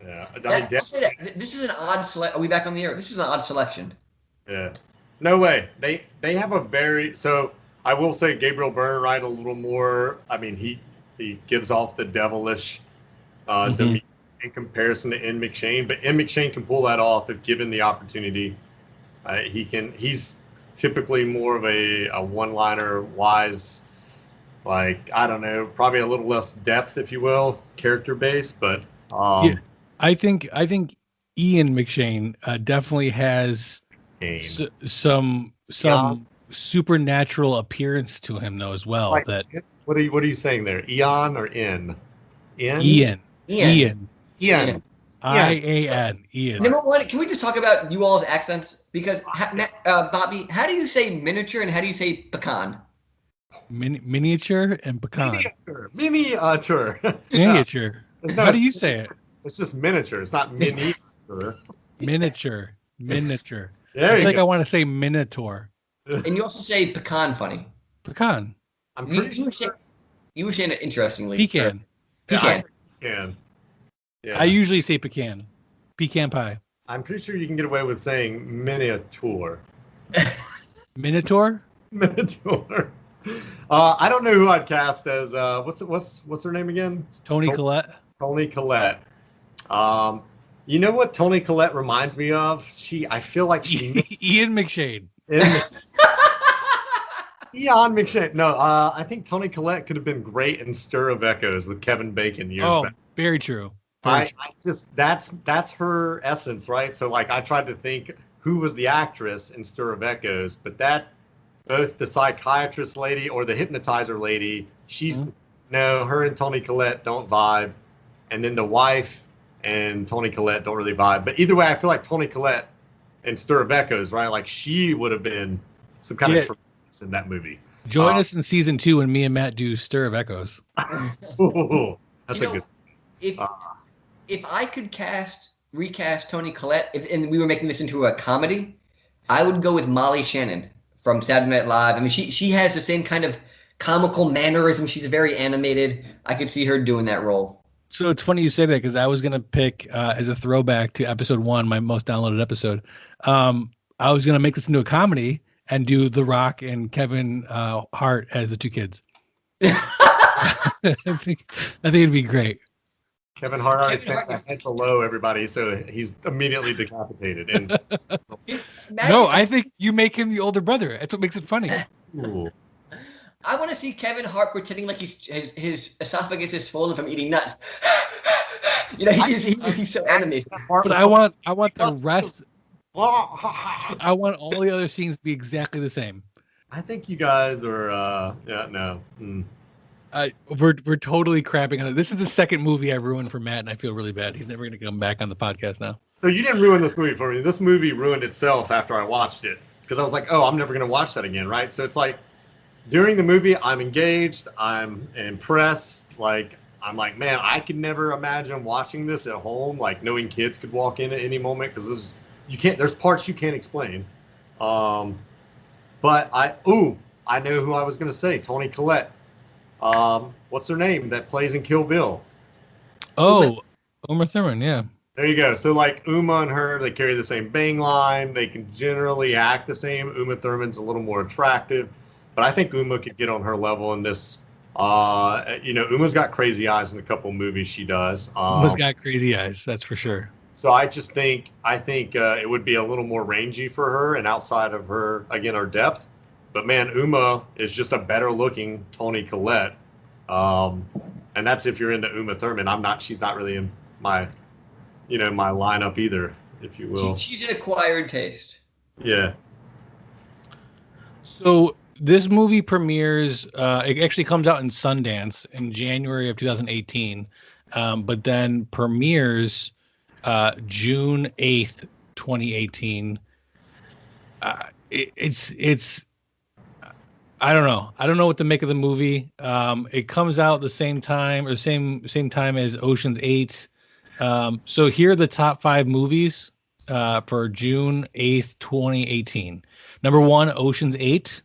Yeah. I'll say that. This is an odd select. Are we back on the air? This is an odd selection. Yeah. No way. They have a very. So I will say Gabriel Byrne, right, a little more. I mean, he gives off the devilish demeanor in comparison to Ian Mcshane, but Ian Mcshane can pull that off if given the opportunity. He's typically more of a one-liner, wise, like, I don't know, probably a little less depth, if you will, character base, but I think Ian Mcshane definitely has some supernatural appearance to him though as well. Like, that what are you saying there? Eon or in? Ian. Ian. IAN. Ian. Number one, can we just talk about you all's accents? Because Bobby, how do you say miniature and how do you say pecan? Miniature and pecan. Miniature. Miniature. How do you say it? It's just miniature. It's not miniature. Miniature. There I want to say minotaur. And you also say pecan funny. Pecan. I'm pretty sure. You were saying it interestingly. Pecan. Pecan. Yeah. I usually say pecan. Pecan pie. I'm pretty sure you can get away with saying miniature. Minotaur? Minotaur. I don't know who I'd cast as what's her name again? Toni Collette. Toni Collette. You know what Toni Collette reminds me of? I feel like she Ian Mcshane. Ian Mcshane. No, I think Toni Collette could have been great in Stir of Echoes with Kevin Bacon years back. Very true. That's her essence, right? So like I tried to think who was the actress in Stir of Echoes, but that both the psychiatrist lady or the hypnotizer lady, her and Toni Collette don't vibe, and then the wife and Toni Collette don't really vibe. But either way, I feel like Toni Collette in Stir of Echoes, right? Like she would have been some kind of tremendous in that movie. Join us in season 2 when me and Matt do Stir of Echoes. That's a good. If I could recast Toni Collette, and we were making this into a comedy, I would go with Molly Shannon from Saturday Night Live. I mean, she has the same kind of comical mannerism. She's very animated. I could see her doing that role. So it's funny you say that because I was going to pick as a throwback to episode 1, my most downloaded episode. I was going to make this into a comedy and do The Rock and Kevin Hart as the 2 kids. I think it'd be great. Kevin Hart already sent that head below everybody, so he's immediately decapitated. And no, I think you make him the older brother. That's what makes it funny. ooh. I want to see Kevin Hart pretending like his esophagus is swollen from eating nuts. He's so animated. But I want the rest. I want all the other scenes to be exactly the same. I think you guys are no. We're totally crapping on it. This is the second movie I ruined for Matt, and I feel really bad. He's never going to come back on the podcast now. So you didn't ruin this movie for me. This movie ruined itself after I watched it because I was like, oh, I'm never going to watch that again, right? So it's like during the movie, I'm engaged, I'm impressed. Like I'm like, man, I could never imagine watching this at home, like knowing kids could walk in at any moment because there's parts you can't explain. But I know who I was going to say, Toni Collette. What's her name that plays in Kill Bill? Oh, Uma Thurman, yeah. There you go. So like Uma and her, they carry the same bang line. They can generally act the same. Uma Thurman's a little more attractive, but I think Uma could get on her level in this. Uma's got crazy eyes in a couple movies she does. Uma's got crazy eyes, that's for sure. So I think it would be a little more rangy for her and outside of her, again, her depth. But man, Uma is just a better looking Toni Collette. And that's if you're into Uma Thurman. She's not really in my lineup either, if you will. She's an acquired taste. Yeah. So this movie premieres, it actually comes out in Sundance in January of 2018, but then premieres June 8th, 2018. It's I don't know. I don't know what to make of the movie. It comes out the same time or same time as Ocean's 8. So here are the top 5 movies for June 8th, 2018. Number 1, Ocean's 8.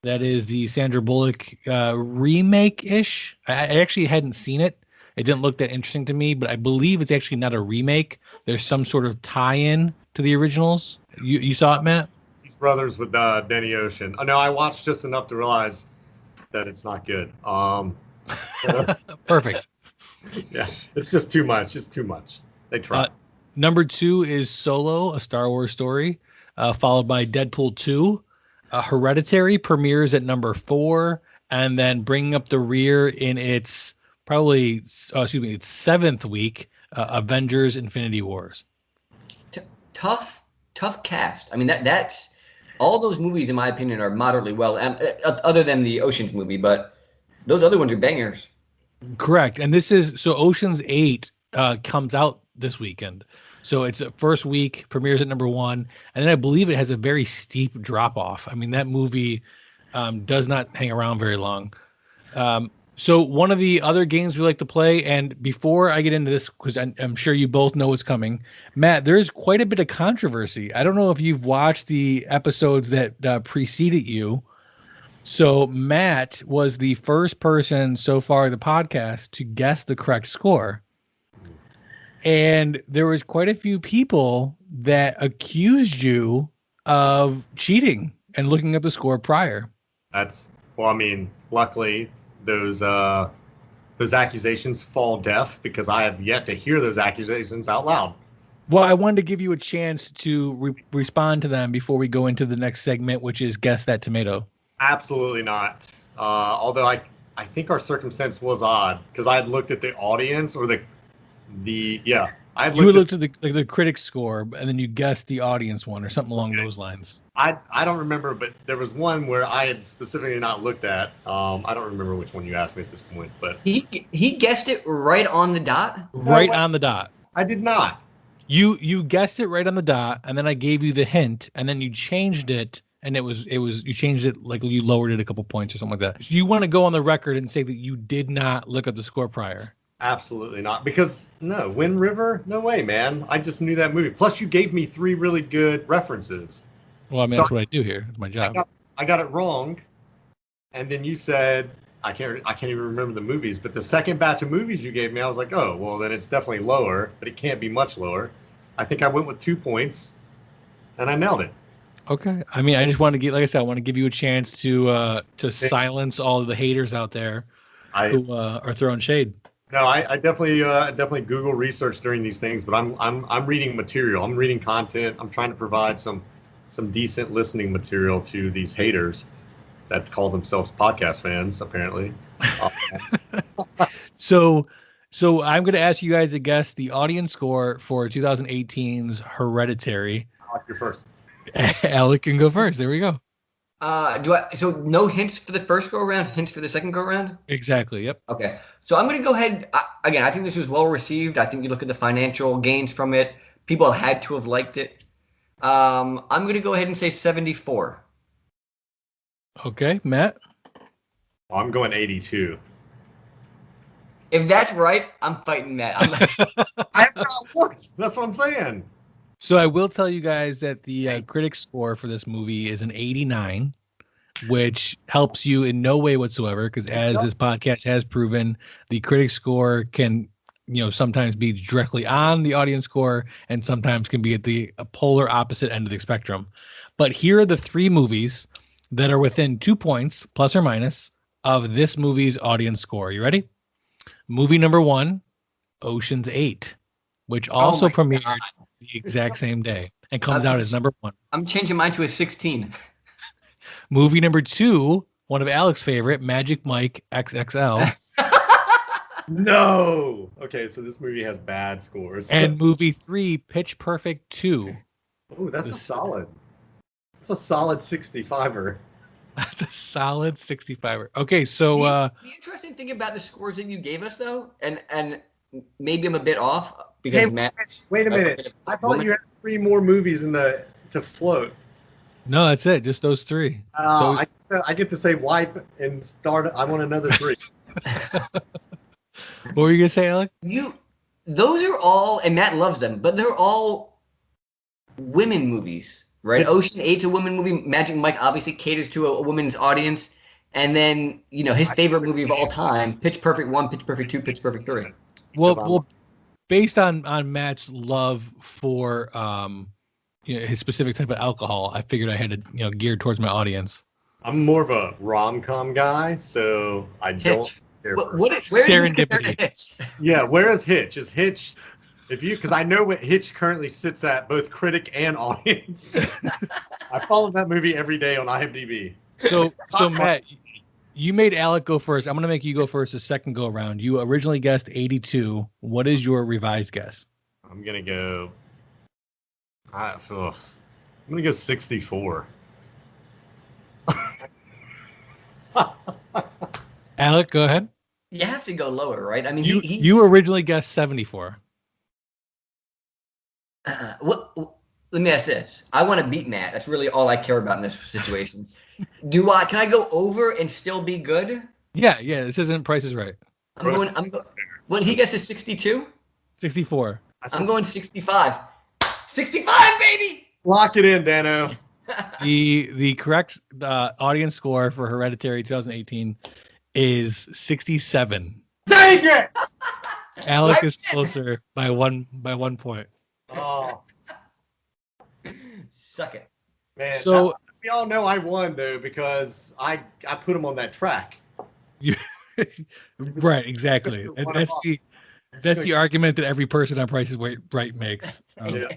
That is the Sandra Bullock remake-ish. I actually hadn't seen it. It didn't look that interesting to me, but I believe it's actually not a remake. There's some sort of tie-in to the originals. You saw it, Matt? These brothers with Danny Ocean. Oh, no, I watched just enough to realize that it's not good. Perfect. Yeah, it's just too much. It's too much. They try. Number 2 is Solo, a Star Wars story, followed by Deadpool 2. Hereditary premieres at number 4, and then bringing up the rear in its its 7th week, Avengers: Infinity Wars. Tough cast. I mean, that's all those movies, in my opinion, are moderately well, other than the Ocean's movie, but those other ones are bangers. Correct. And Ocean's 8 comes out this weekend. So it's first week, premieres at number 1, and then I believe it has a very steep drop off. I mean, that movie does not hang around very long. So one of the other games we like to play, and before I get into this, because I'm sure you both know what's coming, Matt, there's quite a bit of controversy. I don't know if you've watched the episodes that preceded you. So Matt was the first person so far in the podcast to guess the correct score. And there was quite a few people that accused you of cheating and looking at the score prior. Luckily those accusations fall deaf because I have yet to hear those accusations out loud. Well, I wanted to give you a chance to respond to them before we go into the next segment, which is Guess That Tomato. Absolutely not. Although I think our circumstance was odd because I had looked at the audience or I looked at the critic score and then you guessed the audience one or something along those lines. I don't remember, but there was one where I had specifically not looked at. I don't remember which one you asked me at this point, but he guessed it right on the dot. On the dot. I did not. You guessed it right on the dot, and then I gave you the hint, and then you changed it. And you changed it, like you lowered it a couple points or something like that. So you want to go on the record and say that you did not look up the score prior? Absolutely not. Because no, Wind River, no way, man. I just knew that movie. Plus, you gave me 3 really good references. Well, I mean, that's what I do here. It's my job. I got it wrong, and then you said I can't even remember the movies. But the second batch of movies you gave me, I was like, oh, well, then it's definitely lower, but it can't be much lower. I think I went with 2 points, and I nailed it. Okay. I mean, I just want to give, like I said, I want to give you a chance to silence all of the haters out there. who are throwing shade. No, I definitely Google research during these things, but I'm reading material. I'm reading content. I'm trying to provide some decent listening material to these haters that call themselves podcast fans, apparently. So I'm going to ask you guys to guess the audience score for 2018's Hereditary. You're first. Alec can go first. There we go. So no hints for the first go around, hints for the second go around? Exactly. Yep. Okay. So I'm going to go ahead. Again, I think this was well received. I think you look at the financial gains from it. People had to have liked it. I'm going to go ahead and say 74. Okay, Matt. I'm going 82. If that's right, I'm fighting Matt. I have not looked. That's what I'm saying. So I will tell you guys that the critic score for this movie is an 89, which helps you in no way whatsoever, because as this podcast has proven, the critic score can, sometimes be directly on the audience score and sometimes can be at the polar opposite end of the spectrum. But here are the 3 movies that are within 2 points, plus or minus, of this movie's audience score. You ready? Movie number 1, Ocean's 8, which also premiered the exact same day and comes out as number 1. I'm changing mine to a 16. Movie number 2, one of Alec's favorite, Magic Mike XXL. No. Okay, so this movie has bad scores. And movie 3, Pitch Perfect 2. Oh, that's a solid 65er. That's a solid 65er. Okay, so the interesting thing about the scores that you gave us, though, and maybe I'm a bit off because Matt. Wait a minute. I thought you had 3 more movies to float. No, that's it. Just those 3. I get to say wipe and start. I want another 3. What were you gonna say, Alec? Those are all, and Matt loves them, but they're all women movies, right? Ocean 8's a woman movie. Magic Mike obviously caters to a woman's audience, and then his favorite movie of all time, Pitch Perfect 1, Pitch Perfect 2, Pitch Perfect 3. Well, based on Matt's love for his specific type of alcohol, I figured I had to gear towards my audience. I'm more of a rom-com guy, so I don't. Where Serendipity. Hitch? Yeah, where is Hitch? Is Hitch? Because I know what Hitch currently sits at, both critic and audience. I follow that movie every day on IMDb. So Matt, you made Alec go first. I'm going to make you go first the second go around. You originally guessed 82. What is your revised guess? I'm going to go. I'm going to go 64. Alec, go ahead. You have to go lower, right? I mean, you originally guessed 74. Let me ask this. I want to beat Matt. That's really all I care about in this situation. Can I go over and still be good? Yeah. This isn't Price is Right. What he guesses 62? 64. I'm going 65. 65, baby! Lock it in, Dano. The correct audience score for Hereditary 2018 is 67. Dang it! Alec is closer by one point. Oh, suck it, man. So we all know I won though because I put him on that track. Right, exactly. And that's the argument that every person on Price is Right makes. Yeah.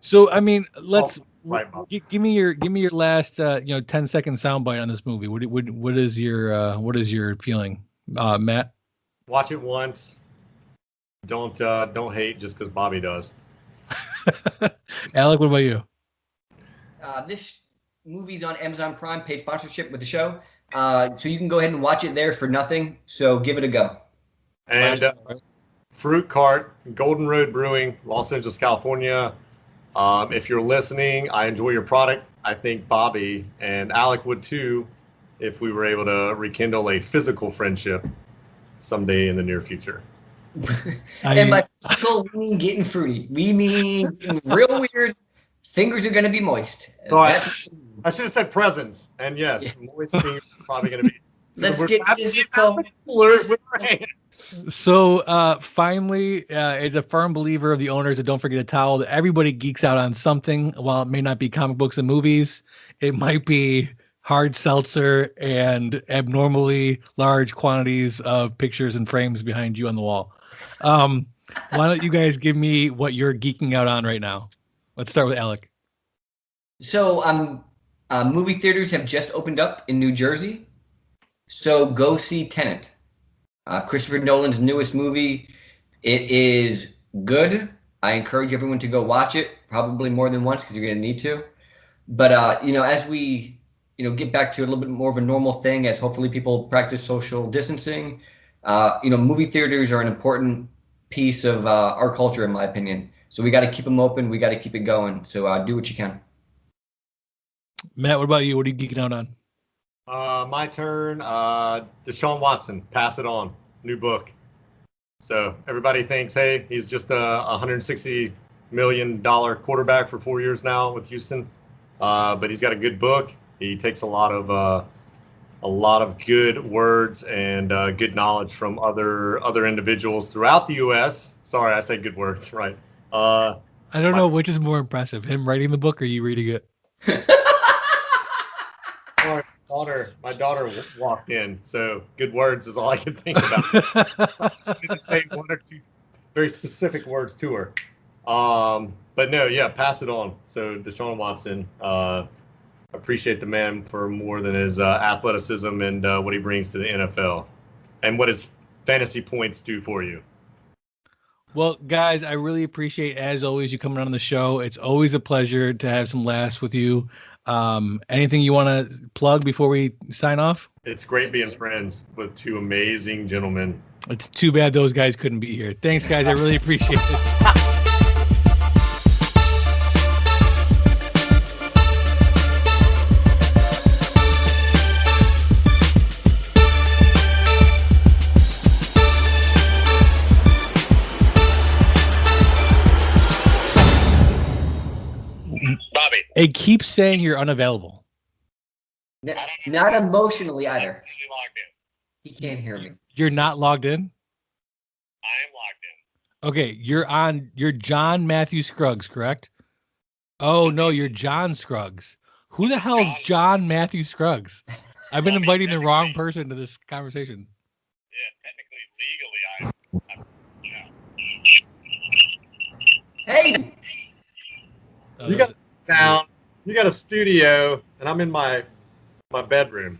So I mean, give me your last 10-second soundbite on this movie. What is your feeling, Matt? Watch it once. Don't hate just because Bobby does. Alec, what about you? This movie's on Amazon Prime, paid sponsorship with the show. So you can go ahead and watch it there for nothing. So give it a go. And Fruit Cart, Golden Road Brewing, Los Angeles, California. If you're listening, I enjoy your product. I think Bobby and Alec would too if we were able to rekindle a physical friendship someday in the near future. And by physical, we mean getting fruity. We mean getting real weird. Fingers are going to be moist. So I should have said presents. And yes, moist fingers are probably going to be. Let's get physical. So finally, as a firm believer of the owners of Don't Forget a Towel, that everybody geeks out on something. While it may not be comic books and movies, it might be hard seltzer and abnormally large quantities of pictures and frames behind you on the wall. Why don't you guys give me what you're geeking out on right now? Let's start with Alec. So movie theaters have just opened up in New Jersey. So go see Tenet. Christopher Nolan's newest movie. It is good. I encourage everyone to go watch it, probably more than once because you're going to need to. But, as we, get back to a little bit more of a normal thing, as hopefully people practice social distancing, movie theaters are an important piece of our culture, in my opinion. So we got to keep them open. We got to keep it going. So do what you can. Matt, what about you? What are you geeking out on? My turn. Deshaun Watson, Pass It On, new book. So everybody thinks, hey, he's just a $160 million quarterback for 4 years now with Houston, but he's got a good book. He takes a lot of good words and good knowledge from other individuals throughout the U.S. Sorry, I say good words, right? I don't know which is more impressive, him writing the book or you reading it. My daughter walked in, so good words is all I could think about. I just need to say one or two very specific words to her. But no, yeah, Pass It On. So Deshaun Watson, appreciate the man for more than his athleticism and what he brings to the NFL and what his fantasy points do for you. Well, guys, I really appreciate, as always, you coming on the show. It's always a pleasure to have some laughs with you. Anything you want to plug before we sign off? It's great being friends with two amazing gentlemen. It's too bad those guys couldn't be here. Thanks, guys. I really appreciate it. It keeps saying you're unavailable. Not emotionally either. He can't hear me. You're not logged in? I am logged in. Okay, you're John Matthew Scruggs, correct? Oh no, you're John Scruggs. Who the hell is John Matthew Scruggs? I've been inviting the wrong person to this conversation. Yeah, technically, legally, Hey! You got down. You got a studio, and I'm in my bedroom.